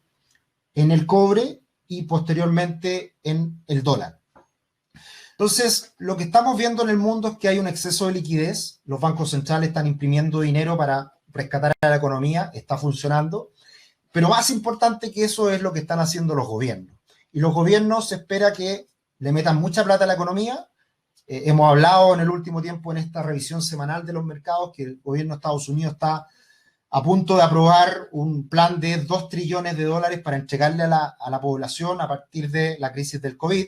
en el cobre y posteriormente en el dólar. Entonces, lo que estamos viendo en el mundo es que hay un exceso de liquidez, los bancos centrales están imprimiendo dinero para rescatar a la economía, está funcionando, pero más importante que eso es lo que están haciendo los gobiernos. Y los gobiernos se espera que le metan mucha plata a la economía. Hemos hablado en el último tiempo en esta revisión semanal de los mercados que el gobierno de Estados Unidos está a punto de aprobar un plan de 2 trillones de dólares para entregarle a la población a partir de la crisis del COVID.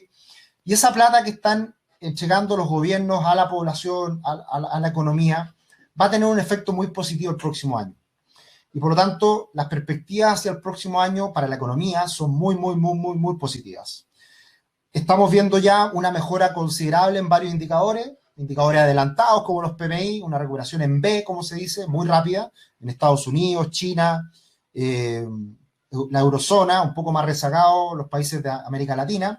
Y esa plata que están entregando los gobiernos a la población, a la economía, va a tener un efecto muy positivo el próximo año. Y por lo tanto, las perspectivas hacia el próximo año para la economía son muy positivas. Estamos viendo ya una mejora considerable en varios indicadores adelantados como los PMI, una recuperación en V, como se dice, muy rápida, en Estados Unidos, China, la eurozona, un poco más rezagado, los países de América Latina.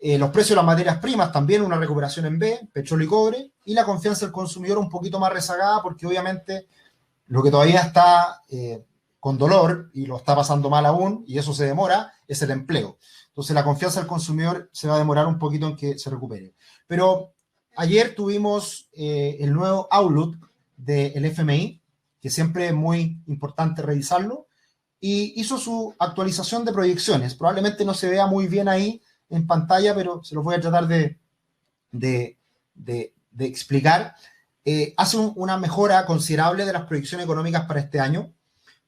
Los precios de las materias primas también una recuperación en V, petróleo y cobre, y la confianza del consumidor un poquito más rezagada porque obviamente lo que todavía está con dolor y lo está pasando mal aún, y eso se demora, es el empleo. Entonces la confianza del consumidor se va a demorar un poquito en que se recupere. Pero ayer tuvimos el nuevo outlook del FMI, que siempre es muy importante revisarlo, y hizo su actualización de proyecciones. Probablemente no se vea muy bien ahí en pantalla, pero se los voy a tratar de explicar. Hace una mejora considerable de las proyecciones económicas para este año.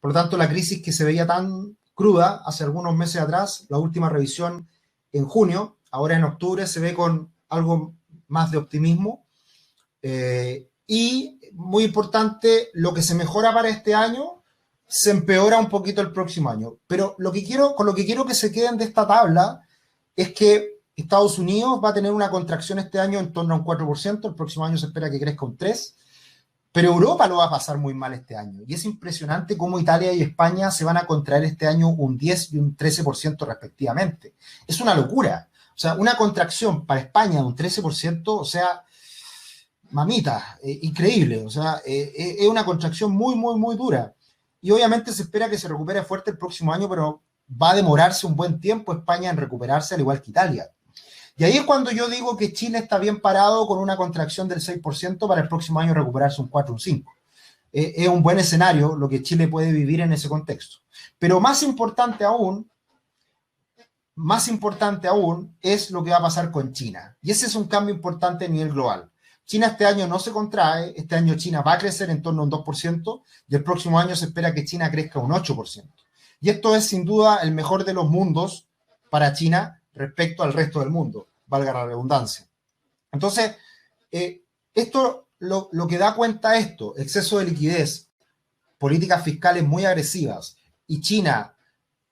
Por lo tanto, la crisis que se veía tan cruda hace algunos meses atrás, la última revisión en junio, ahora en octubre se ve con algo más de optimismo. Y muy importante, lo que se mejora para este año se empeora un poquito el próximo año. Pero con lo que quiero que se queden de esta tabla es que Estados Unidos va a tener una contracción este año en torno a un 4%, el próximo año se espera que crezca un 3%, pero Europa lo va a pasar muy mal este año. Y es impresionante cómo Italia y España se van a contraer este año un 10 y un 13% respectivamente. Es una locura. O sea, una contracción para España de un 13%, o sea, mamita, increíble. O sea, es una contracción muy dura. Y obviamente se espera que se recupere fuerte el próximo año, pero va a demorarse un buen tiempo España en recuperarse, al igual que Italia. Y ahí es cuando yo digo que Chile está bien parado con una contracción del 6% para el próximo año recuperarse un 4, un 5. Es un buen escenario lo que Chile puede vivir en ese contexto. Pero más importante aún es lo que va a pasar con China. Y ese es un cambio importante a nivel global. China este año no se contrae, este año China va a crecer en torno a un 2% y el próximo año se espera que China crezca un 8%. Y esto es sin duda el mejor de los mundos para China respecto al resto del mundo, valga la redundancia. Entonces, esto lo que da cuenta esto, exceso de liquidez, políticas fiscales muy agresivas y China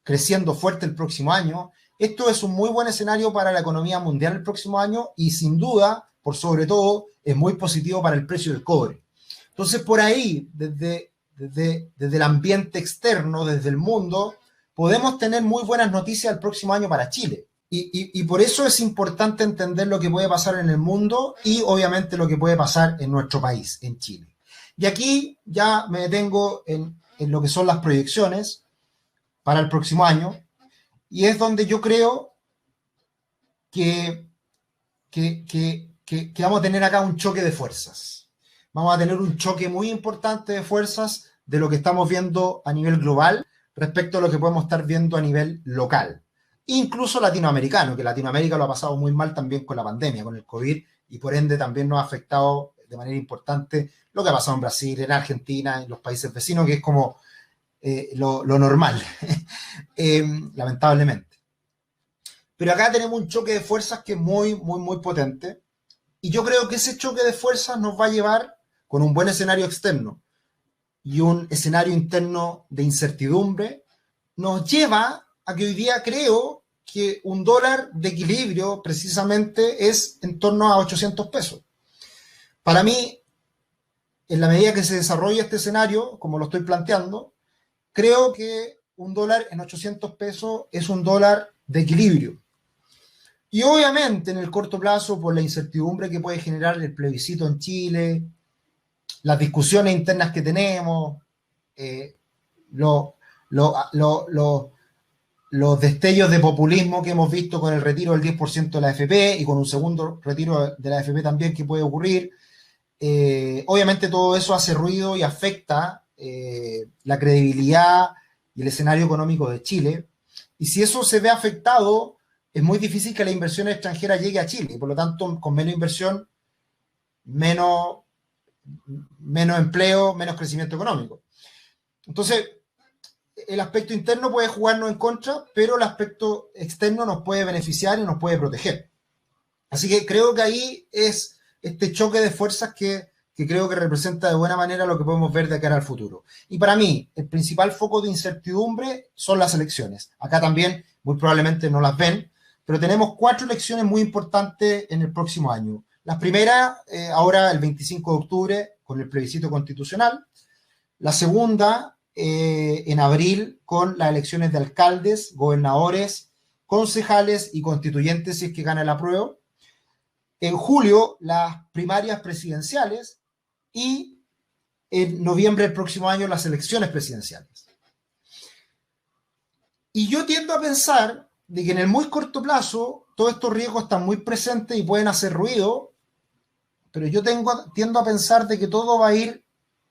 creciendo fuerte el próximo año, esto es un muy buen escenario para la economía mundial el próximo año y sin duda, por sobre todo, es muy positivo para el precio del cobre. Entonces, por ahí, desde el ambiente externo, desde el mundo, podemos tener muy buenas noticias el próximo año para Chile. Y por eso es importante entender lo que puede pasar en el mundo y obviamente lo que puede pasar en nuestro país, en Chile. Y aquí ya me detengo en lo que son las proyecciones para el próximo año y es donde yo creo que vamos a tener acá un choque de fuerzas. Vamos a tener un choque muy importante de fuerzas de lo que estamos viendo a nivel global respecto a lo que podemos estar viendo a nivel local. Incluso latinoamericano, que Latinoamérica lo ha pasado muy mal también con la pandemia, con el COVID, y por ende también nos ha afectado de manera importante lo que ha pasado en Brasil, en Argentina, en los países vecinos, que es como lo normal, lamentablemente. Pero acá tenemos un choque de fuerzas que es muy, muy, muy potente, y yo creo que ese choque de fuerzas nos va a llevar, con un buen escenario externo y un escenario interno de incertidumbre, nos lleva a que hoy día creo que un dólar de equilibrio precisamente es en torno a 800 pesos. Para mí, en la medida que se desarrolla este escenario, como lo estoy planteando, creo que un dólar en 800 pesos es un dólar de equilibrio. Y obviamente en el corto plazo, por la incertidumbre que puede generar el plebiscito en Chile, las discusiones internas que tenemos, los destellos de populismo que hemos visto con el retiro del 10% de la AFP y con un segundo retiro de la AFP también que puede ocurrir, obviamente todo eso hace ruido y afecta la credibilidad y el escenario económico de Chile. Y si eso se ve afectado, es muy difícil que la inversión extranjera llegue a Chile. Por lo tanto, con menos inversión, menos empleo, menos crecimiento económico. Entonces, el aspecto interno puede jugarnos en contra, pero el aspecto externo nos puede beneficiar y nos puede proteger. Así que creo que ahí es este choque de fuerzas que creo que representa de buena manera lo que podemos ver de cara al futuro. Y para mí, el principal foco de incertidumbre son las elecciones. Acá también, muy probablemente no las ven, pero tenemos 4 elecciones muy importantes en el próximo año. La primera, ahora el 25 de octubre, con el plebiscito constitucional. La segunda, en abril, con las elecciones de alcaldes, gobernadores, concejales y constituyentes, si es que gana el apruebo. En julio, las primarias presidenciales y en noviembre del próximo año, las elecciones presidenciales. Y yo tiendo a pensar de que en el muy corto plazo todos estos riesgos están muy presentes y pueden hacer ruido, pero yo tiendo a pensar de que todo va a ir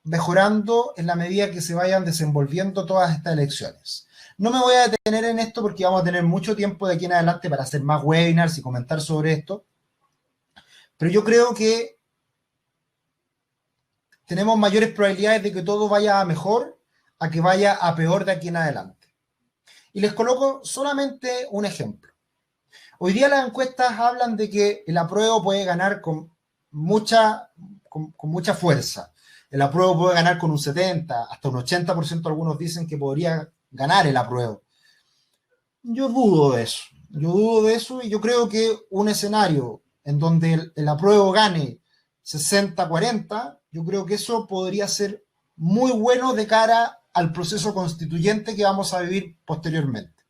mejorando en la medida que se vayan desenvolviendo todas estas elecciones. No me voy a detener en esto porque vamos a tener mucho tiempo de aquí en adelante para hacer más webinars y comentar sobre esto, pero yo creo que tenemos mayores probabilidades de que todo vaya a mejor a que vaya a peor de aquí en adelante. Y les coloco solamente un ejemplo. Hoy día las encuestas hablan de que el apruebo puede ganar con mucha fuerza. El apruebo puede ganar con un 70, hasta un 80%, algunos dicen que podría ganar el apruebo. Yo dudo de eso. Yo dudo de eso y yo creo que un escenario en donde el apruebo gane 60-40, yo creo que eso podría ser muy bueno de cara al proceso constituyente que vamos a vivir posteriormente.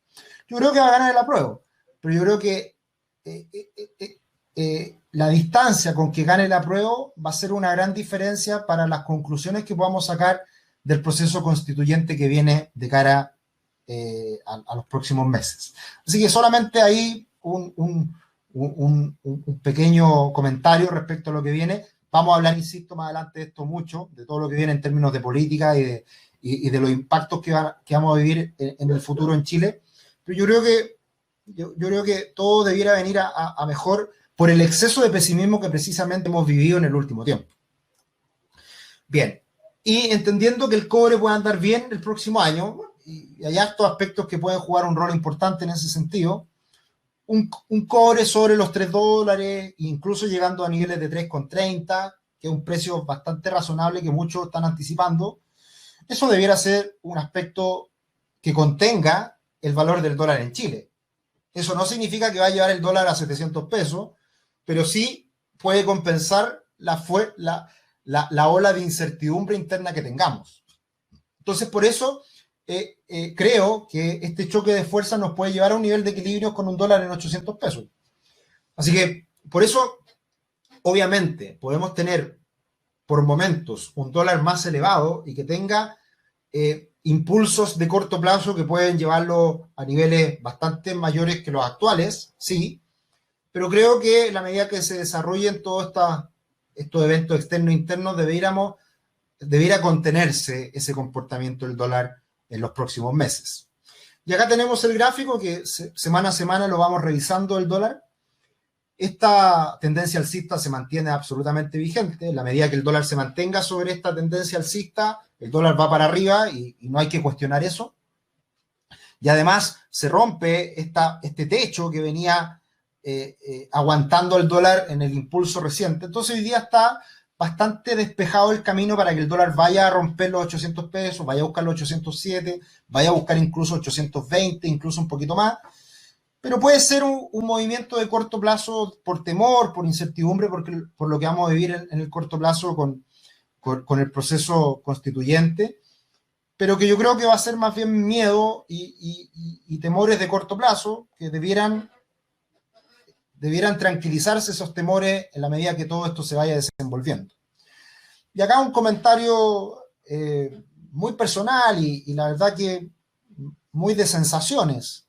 Yo creo que va a ganar el apruebo, pero yo creo que la distancia con que gane el apruebo va a ser una gran diferencia para las conclusiones que podamos sacar del proceso constituyente que viene de cara a los próximos meses. Así que solamente ahí un pequeño comentario respecto a lo que viene. Vamos a hablar, insisto, más adelante de esto mucho, de todo lo que viene en términos de política y de los impactos que vamos a vivir en el futuro en Chile. Pero yo creo que todo debiera venir a mejor por el exceso de pesimismo que precisamente hemos vivido en el último tiempo. Bien, y entendiendo que el cobre puede andar bien el próximo año, y hay estos aspectos que pueden jugar un rol importante en ese sentido, un cobre sobre los $3, incluso llegando a niveles de 3,30, que es un precio bastante razonable que muchos están anticipando, eso debiera ser un aspecto que contenga el valor del dólar en Chile. Eso no significa que va a llevar el dólar a 700 pesos, pero sí puede compensar la ola de incertidumbre interna que tengamos. Entonces, por eso creo que este choque de fuerzas nos puede llevar a un nivel de equilibrio con un dólar en 800 pesos. Así que, por eso, obviamente, podemos tener por momentos un dólar más elevado y que tenga impulsos de corto plazo que pueden llevarlo a niveles bastante mayores que los actuales, sí, pero creo que en la medida que se desarrollen todos estos eventos externos e internos, debiera contenerse ese comportamiento del dólar en los próximos meses. Y acá tenemos el gráfico que semana a semana lo vamos revisando el dólar. Esta tendencia alcista se mantiene absolutamente vigente. En la medida que el dólar se mantenga sobre esta tendencia alcista, el dólar va para arriba y no hay que cuestionar eso. Y además se rompe este techo que venía aguantando el dólar en el impulso reciente. Entonces hoy día está bastante despejado el camino para que el dólar vaya a romper los 800 pesos, vaya a buscar los 807, vaya a buscar incluso 820, incluso un poquito más. Pero puede ser un movimiento de corto plazo por temor, por incertidumbre, por lo que vamos a vivir en el corto plazo con el proceso constituyente, pero que yo creo que va a ser más bien miedo y temores de corto plazo que debieran tranquilizarse esos temores en la medida que todo esto se vaya desenvolviendo. Y acá un comentario muy personal y la verdad que muy de sensaciones.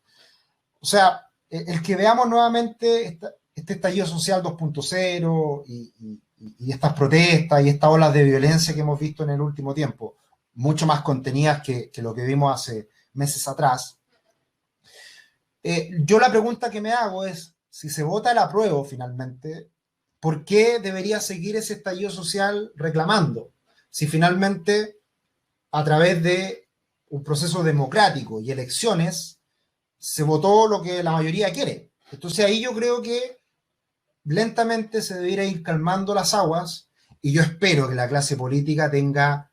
O sea, el que veamos nuevamente este estallido social 2.0 y estas protestas y estas olas de violencia que hemos visto en el último tiempo, mucho más contenidas que lo que vimos hace meses atrás. Yo la pregunta que me hago es, si se vota el apruebo finalmente, ¿por qué debería seguir ese estallido social reclamando? Si finalmente, a través de un proceso democrático y elecciones, se votó lo que la mayoría quiere. Entonces ahí yo creo que lentamente se debiera ir calmando las aguas y yo espero que la clase política tenga,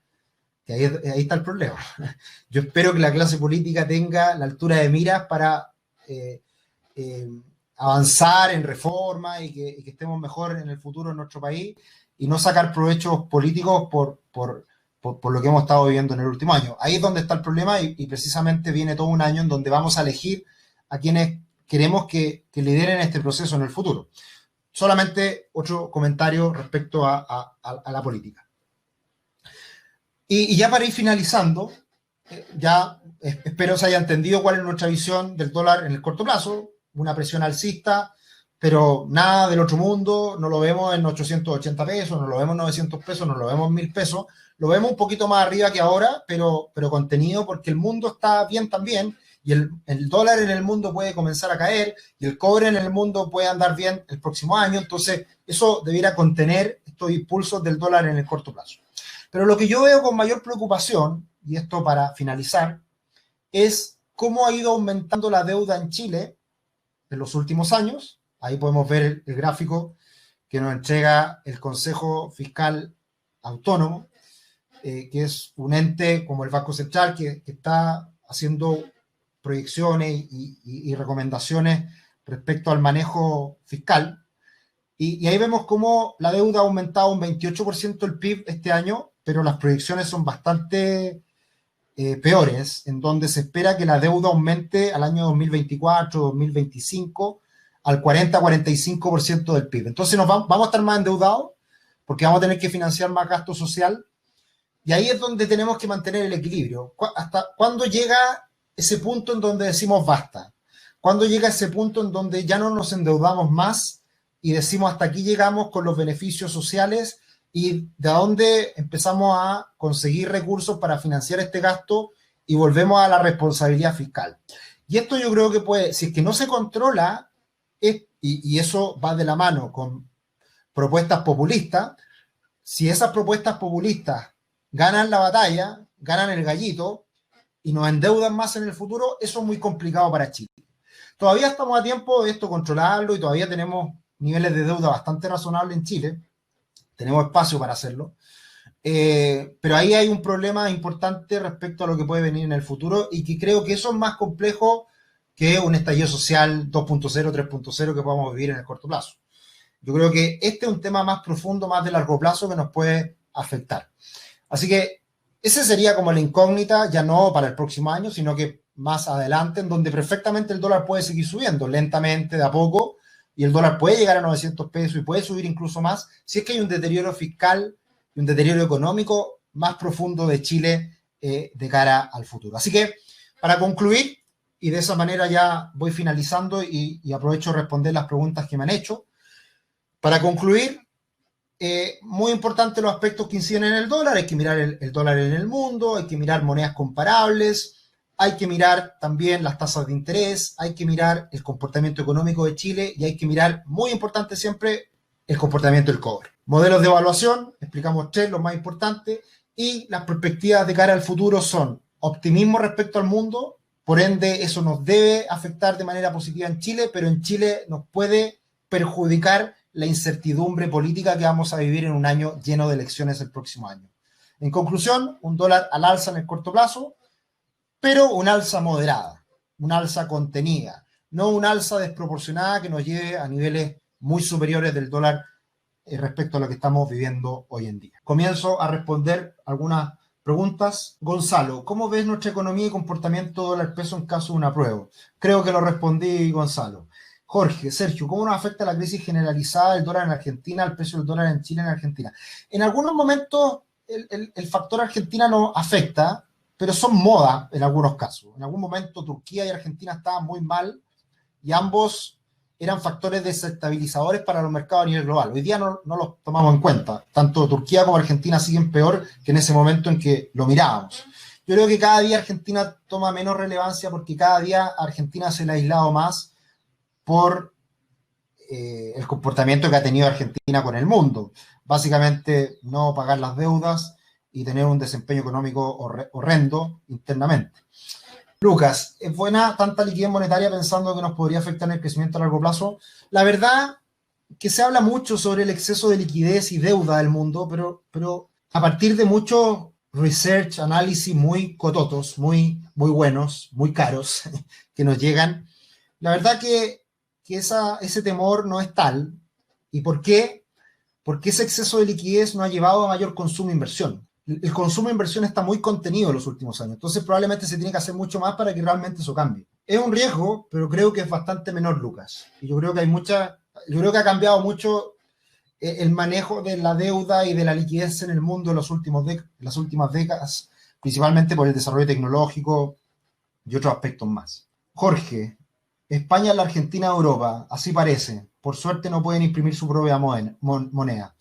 que ahí está el problema, yo espero que la clase política tenga la altura de miras para avanzar en reforma y que estemos mejor en el futuro en nuestro país y no sacar provechos políticos por lo que hemos estado viviendo en el último año. Ahí es donde está el problema y precisamente viene todo un año en donde vamos a elegir a quienes queremos que lideren este proceso en el futuro. Solamente otro comentario respecto a la política. Y ya para ir finalizando, ya espero se haya entendido cuál es nuestra visión del dólar en el corto plazo, una presión alcista, pero nada del otro mundo, no lo vemos en 880 pesos, no lo vemos en 900 pesos, no lo vemos en 1000 pesos, lo vemos un poquito más arriba que ahora, pero contenido porque el mundo está bien también y el dólar en el mundo puede comenzar a caer y el cobre en el mundo puede andar bien el próximo año, entonces eso debiera contener estos impulsos del dólar en el corto plazo. Pero lo que yo veo con mayor preocupación, y esto para finalizar, es cómo ha ido aumentando la deuda en Chile en los últimos años. Ahí podemos ver el gráfico que nos entrega el Consejo Fiscal Autónomo, que es un ente como el Banco Central que está haciendo proyecciones y recomendaciones respecto al manejo fiscal. Y ahí vemos cómo la deuda ha aumentado un 28% el PIB este año, pero las proyecciones son bastante peores, en donde se espera que la deuda aumente al año 2024, 2025, al 40-45% del PIB. Entonces vamos a estar más endeudados porque vamos a tener que financiar más gasto social y ahí es donde tenemos que mantener el equilibrio. ¿Hasta cuándo llega ese punto en donde decimos basta? ¿Cuándo llega ese punto en donde ya no nos endeudamos más y decimos hasta aquí llegamos con los beneficios sociales y de dónde empezamos a conseguir recursos para financiar este gasto y volvemos a la responsabilidad fiscal? Y esto yo creo que puede, si es que no se controla, y eso va de la mano con propuestas populistas, si esas propuestas populistas ganan la batalla, ganan el gallito y nos endeudan más en el futuro, eso es muy complicado para Chile. Todavía estamos a tiempo de esto controlarlo y todavía tenemos niveles de deuda bastante razonables en Chile, tenemos espacio para hacerlo, pero ahí hay un problema importante respecto a lo que puede venir en el futuro y que creo que eso es más complejo que un estallido social 2.0, 3.0 que podamos vivir en el corto plazo. Yo creo que este es un tema más profundo, más de largo plazo que nos puede afectar. Así que ese sería como la incógnita, ya no para el próximo año, sino que más adelante, en donde perfectamente el dólar puede seguir subiendo lentamente, de a poco, y el dólar puede llegar a 900 pesos y puede subir incluso más, si es que hay un deterioro fiscal y un deterioro económico más profundo de Chile de cara al futuro. Así que, para concluir, y de esa manera ya voy finalizando y aprovecho de responder las preguntas que me han hecho. Para concluir, muy importante los aspectos que inciden en el dólar, hay que mirar el dólar en el mundo, hay que mirar monedas comparables, hay que mirar también las tasas de interés, hay que mirar el comportamiento económico de Chile y hay que mirar, muy importante siempre, el comportamiento del cobre. Modelos de evaluación, explicamos tres, los más importantes, y las perspectivas de cara al futuro son optimismo respecto al mundo, por ende eso nos debe afectar de manera positiva en Chile, pero en Chile nos puede perjudicar la incertidumbre política que vamos a vivir en un año lleno de elecciones el próximo año. En conclusión, un dólar al alza en el corto plazo, pero un alza moderada, un alza contenida, no un alza desproporcionada que nos lleve a niveles muy superiores del dólar respecto a lo que estamos viviendo hoy en día. Comienzo a responder algunas preguntas. Gonzalo, ¿cómo ves nuestra economía y comportamiento dólar-peso en caso de un apruebo? Creo que lo respondí, Gonzalo. Jorge, Sergio, ¿cómo nos afecta la crisis generalizada del dólar en Argentina, el precio del dólar en Chile en Argentina? En algunos momentos el factor Argentina nos afecta, pero son moda en algunos casos. En algún momento Turquía y Argentina estaban muy mal y ambos eran factores desestabilizadores para los mercados a nivel global. Hoy día no los tomamos en cuenta. Tanto Turquía como Argentina siguen peor que en ese momento en que lo mirábamos. Yo creo que cada día Argentina toma menos relevancia porque cada día Argentina se le ha aislado más por el comportamiento que ha tenido Argentina con el mundo. Básicamente no pagar las deudas y tener un desempeño económico horrendo internamente. Lucas, ¿es buena tanta liquidez monetaria pensando que nos podría afectar en el crecimiento a largo plazo? La verdad que se habla mucho sobre el exceso de liquidez y deuda del mundo, pero a partir de muchos research, análisis muy cototos, muy buenos, muy caros, que nos llegan, la verdad que ese temor no es tal. ¿Y por qué? Porque ese exceso de liquidez no ha llevado a mayor consumo e inversión. El consumo e inversión está muy contenido en los últimos años, entonces probablemente se tiene que hacer mucho más para que realmente eso cambie. Es un riesgo, pero creo que es bastante menor, Lucas. Y yo creo que ha cambiado mucho el manejo de la deuda y de la liquidez en el mundo en las últimas décadas, principalmente por el desarrollo tecnológico y otros aspectos más. Jorge, España es la Argentina de Europa, así parece. Por suerte no pueden imprimir su propia moneda.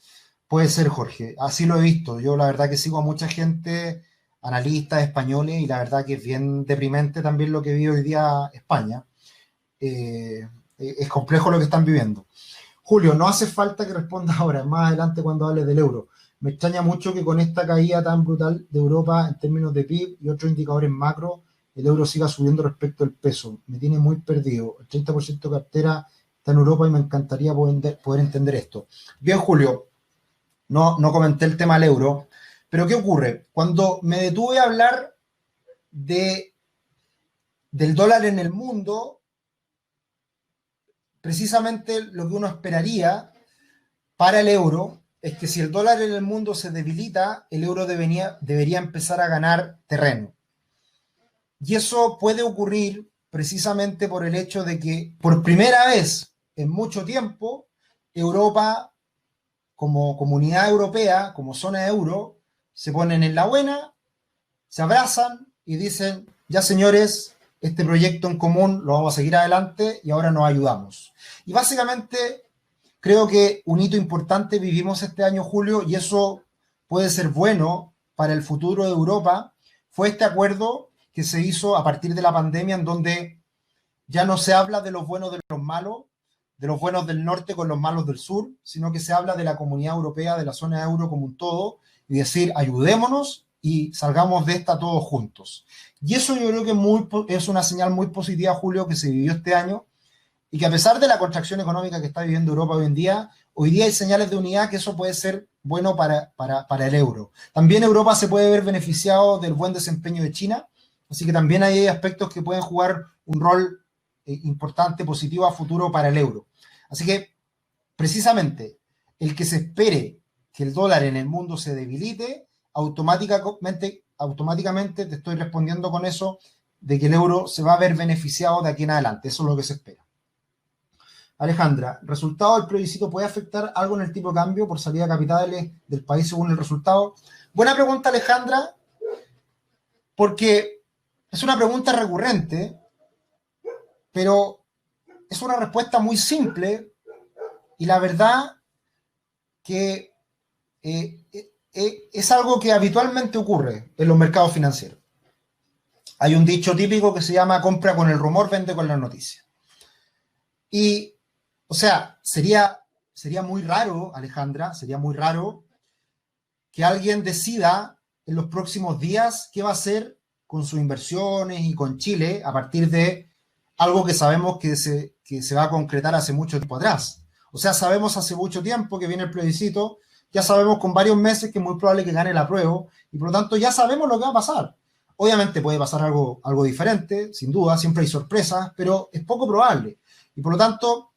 Puede ser, Jorge, así lo he visto. Yo la verdad que sigo a mucha gente, analistas españoles, y la verdad que es bien deprimente también lo que vive hoy día España. Es complejo lo que están viviendo. Julio, no hace falta que responda ahora, más adelante cuando hables del euro. Me extraña mucho que con esta caída tan brutal de Europa en términos de PIB y otros indicadores macro, el euro siga subiendo respecto al peso. Me tiene muy perdido. El 30% de cartera está en Europa y me encantaría poder entender esto. Bien, Julio, no comenté el tema del euro, pero ¿qué ocurre? Cuando me detuve a hablar del dólar en el mundo, precisamente lo que uno esperaría para el euro es que si el dólar en el mundo se debilita, el euro debería empezar a ganar terreno. Y eso puede ocurrir precisamente por el hecho de que por primera vez en mucho tiempo, Europa, como comunidad europea, como zona euro, se ponen en la buena, se abrazan y dicen, ya señores, este proyecto en común lo vamos a seguir adelante y ahora nos ayudamos. Y básicamente creo que un hito importante vivimos este año, Julio, y eso puede ser bueno para el futuro de Europa, fue este acuerdo que se hizo a partir de la pandemia, en donde ya no se habla de los buenos de los malos, de los buenos del norte con los malos del sur, sino que se habla de la comunidad europea, de la zona euro como un todo, y decir, ayudémonos y salgamos de esta todos juntos. Y eso yo creo que es una señal muy positiva, Julio, que se vivió este año, y que a pesar de la contracción económica que está viviendo Europa hoy día hay señales de unidad que eso puede ser bueno para el euro. También Europa se puede ver beneficiado del buen desempeño de China, así que también hay aspectos que pueden jugar un rol importante, positivo a futuro para el euro. Así que, precisamente, el que se espere que el dólar en el mundo se debilite, automáticamente te estoy respondiendo con eso, de que el euro se va a ver beneficiado de aquí en adelante. Eso es lo que se espera. Alejandra, ¿resultado del plebiscito puede afectar algo en el tipo de cambio por salida de capitales del país según el resultado? Buena pregunta, Alejandra, porque es una pregunta recurrente, pero es una respuesta muy simple y la verdad que es algo que habitualmente ocurre en los mercados financieros. Hay un dicho típico que se llama compra con el rumor, vende con la noticia. Y, o sea, sería muy raro, Alejandra, sería muy raro que alguien decida en los próximos días qué va a hacer con sus inversiones y con Chile a partir de algo que sabemos que se va a concretar hace mucho tiempo atrás. O sea, sabemos hace mucho tiempo que viene el plebiscito, ya sabemos con varios meses que es muy probable que gane el apruebo, y por lo tanto ya sabemos lo que va a pasar. Obviamente puede pasar algo diferente, sin duda, siempre hay sorpresas, pero es poco probable. Y por lo tanto,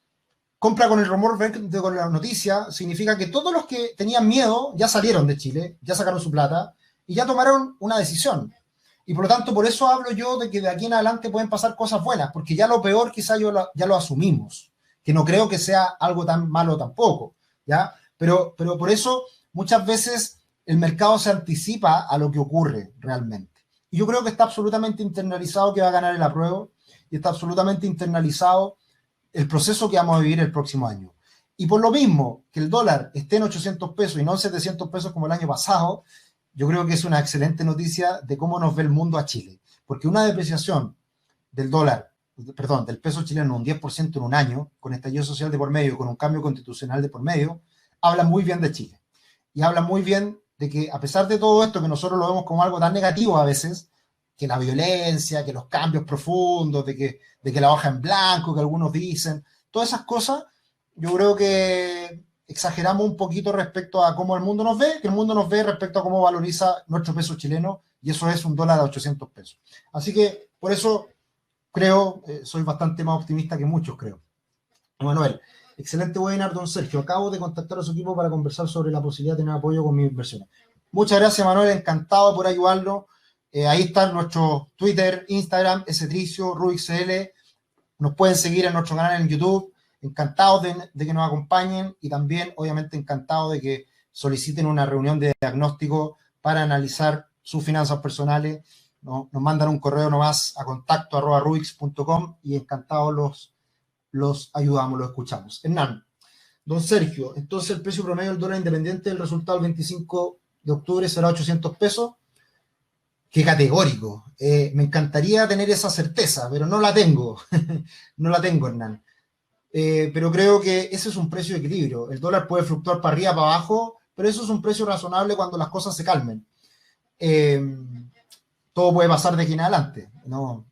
compra con el rumor, vende con la noticia, significa que todos los que tenían miedo ya salieron de Chile, ya sacaron su plata y ya tomaron una decisión. Y por lo tanto, por eso hablo yo de que de aquí en adelante pueden pasar cosas buenas, porque ya lo peor quizá ya lo asumimos, que no creo que sea algo tan malo tampoco, ¿ya? Pero por eso muchas veces el mercado se anticipa a lo que ocurre realmente. Y yo creo que está absolutamente internalizado que va a ganar el apruebo y está absolutamente internalizado el proceso que vamos a vivir el próximo año. Y por lo mismo que el dólar esté en 800 pesos y no en 700 pesos como el año pasado, yo creo que es una excelente noticia de cómo nos ve el mundo a Chile. Porque una depreciación del dólar, perdón, del peso chileno un 10% en un año, con estallido social de por medio y con un cambio constitucional de por medio, habla muy bien de Chile. Y habla muy bien de que a pesar de todo esto, que nosotros lo vemos como algo tan negativo a veces, que la violencia, que los cambios profundos, de que la hoja en blanco, que algunos dicen, todas esas cosas, yo creo que exageramos un poquito respecto a cómo el mundo nos ve, que el mundo nos ve respecto a cómo valoriza nuestro peso chileno, y eso es un dólar a 800 pesos. Así que por eso creo, soy bastante más optimista que muchos, creo. Manuel, excelente webinar, don Sergio. Acabo de contactar a su equipo para conversar sobre la posibilidad de tener apoyo con mis inversiones. Muchas gracias, Manuel, encantado por ayudarlo. Ahí está nuestro Twitter, Instagram, Tricio, RubikCL. Nos pueden seguir en nuestro canal en YouTube. Encantados de que nos acompañen y también, obviamente, encantados de que soliciten una reunión de diagnóstico para analizar sus finanzas personales. Nos mandan un correo nomás a contacto@rubix.com y encantados los ayudamos, los escuchamos. Hernán, don Sergio, entonces el precio promedio del dólar independiente del resultado del 25 de octubre será 800 pesos. Qué categórico. Me encantaría tener esa certeza, pero no la tengo. No la tengo, Hernán. Pero creo que ese es un precio de equilibrio. El dólar puede fluctuar para arriba, para abajo, pero eso es un precio razonable cuando las cosas se calmen. Todo puede pasar de aquí en adelante. No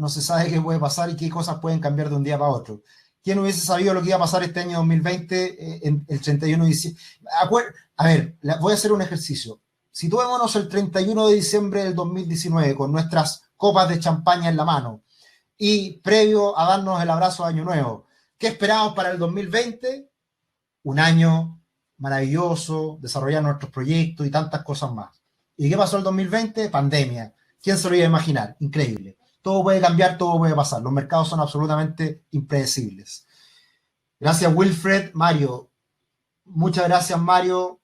se sabe qué puede pasar y qué cosas pueden cambiar de un día para otro. ¿Quién hubiese sabido lo que iba a pasar este año 2020 en el 31 de diciembre? A ver, voy a hacer un ejercicio. Situémonos el 31 de diciembre del 2019 con nuestras copas de champaña en la mano y previo a darnos el abrazo de Año Nuevo. ¿Qué esperamos para el 2020? Un año maravilloso, desarrollar nuestros proyectos y tantas cosas más. ¿Y qué pasó el 2020? Pandemia. ¿Quién se lo iba a imaginar? Increíble. Todo puede cambiar, todo puede pasar. Los mercados son absolutamente impredecibles. Gracias, Wilfred. Mario. Muchas gracias, Mario.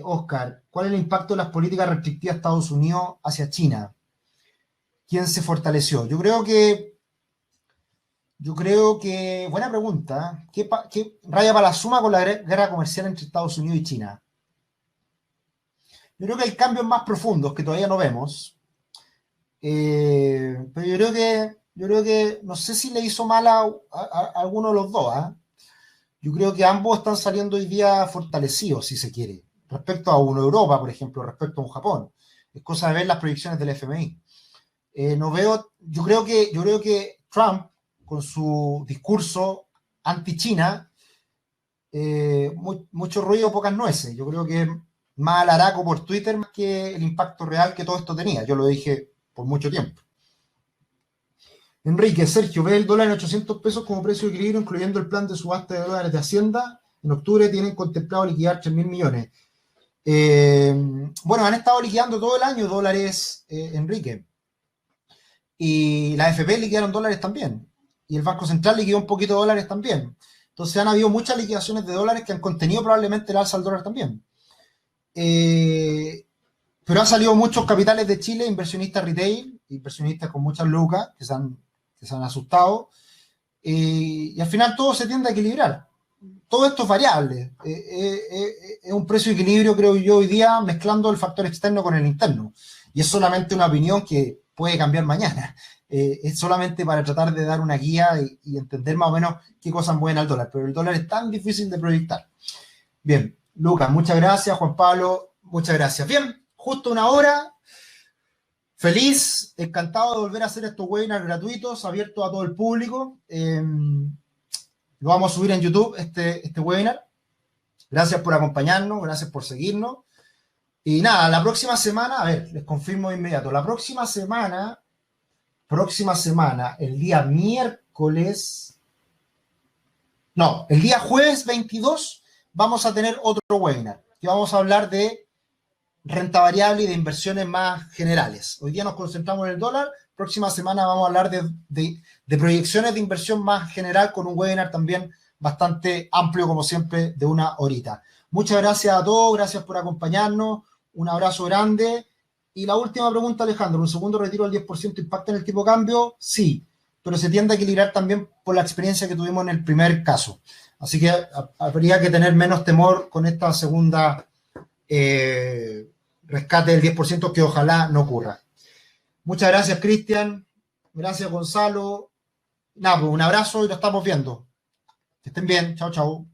Oscar, ¿cuál es el impacto de las políticas restrictivas de Estados Unidos hacia China? ¿Quién se fortaleció? Yo creo que buena pregunta. ¿Qué raya para la suma con la guerra comercial entre Estados Unidos y China? Yo creo que hay cambios más profundos que todavía no vemos. Pero yo creo que no sé si le hizo mal a alguno de los dos. Yo creo que ambos están saliendo hoy día fortalecidos, si se quiere, respecto a una Europa, por ejemplo, respecto a un Japón. Es cosa de ver las proyecciones del FMI. Yo creo que Trump, con su discurso anti-China, mucho ruido, pocas nueces. Yo creo que más alaraco por Twitter más que el impacto real que todo esto tenía. Yo lo dije por mucho tiempo. Enrique, Sergio, ve el dólar en 800 pesos como precio de equilibrio, incluyendo el plan de subasta de dólares de Hacienda. En octubre tienen contemplado liquidar 3.000 millones. Bueno, han estado liquidando todo el año dólares, Enrique. Y la AFP liquidaron dólares también. Y el Banco Central liquidó un poquito de dólares también. Entonces han habido muchas liquidaciones de dólares que han contenido probablemente el alza del dólar también. Pero han salido muchos capitales de Chile, inversionistas retail, inversionistas con muchas lucas que se han asustado. Y al final todo se tiende a equilibrar. todo esto es variable. Es un precio de equilibrio, creo yo, hoy día mezclando el factor externo con el interno. Y es solamente una opinión que puede cambiar mañana. Es solamente para tratar de dar una guía y entender más o menos qué cosas mueven al dólar. Pero el dólar es tan difícil de proyectar. Bien, Lucas, muchas gracias. Juan Pablo, muchas gracias. Bien, justo una hora. Feliz, encantado de volver a hacer estos webinars gratuitos, abiertos a todo el público. Lo vamos a subir en YouTube, este webinar. Gracias por acompañarnos, gracias por seguirnos. Y nada, la próxima semana, a ver, les confirmo de inmediato. La próxima semana, el día miércoles, no, el día jueves 22, vamos a tener otro webinar, que vamos a hablar de renta variable y de inversiones más generales. Hoy día nos concentramos en el dólar, próxima semana vamos a hablar de proyecciones de inversión más general con un webinar también bastante amplio, como siempre, de una horita. Muchas gracias a todos, gracias por acompañarnos, un abrazo grande. Y la última pregunta, Alejandro, ¿un segundo retiro del 10% impacta en el tipo de cambio? Sí, pero se tiende a equilibrar también por la experiencia que tuvimos en el primer caso. Así que habría que tener menos temor con esta segunda rescate del 10% que ojalá no ocurra. Muchas gracias, Cristian. Gracias, Gonzalo. Nada, pues un abrazo y lo estamos viendo. Que estén bien. Chao, chao.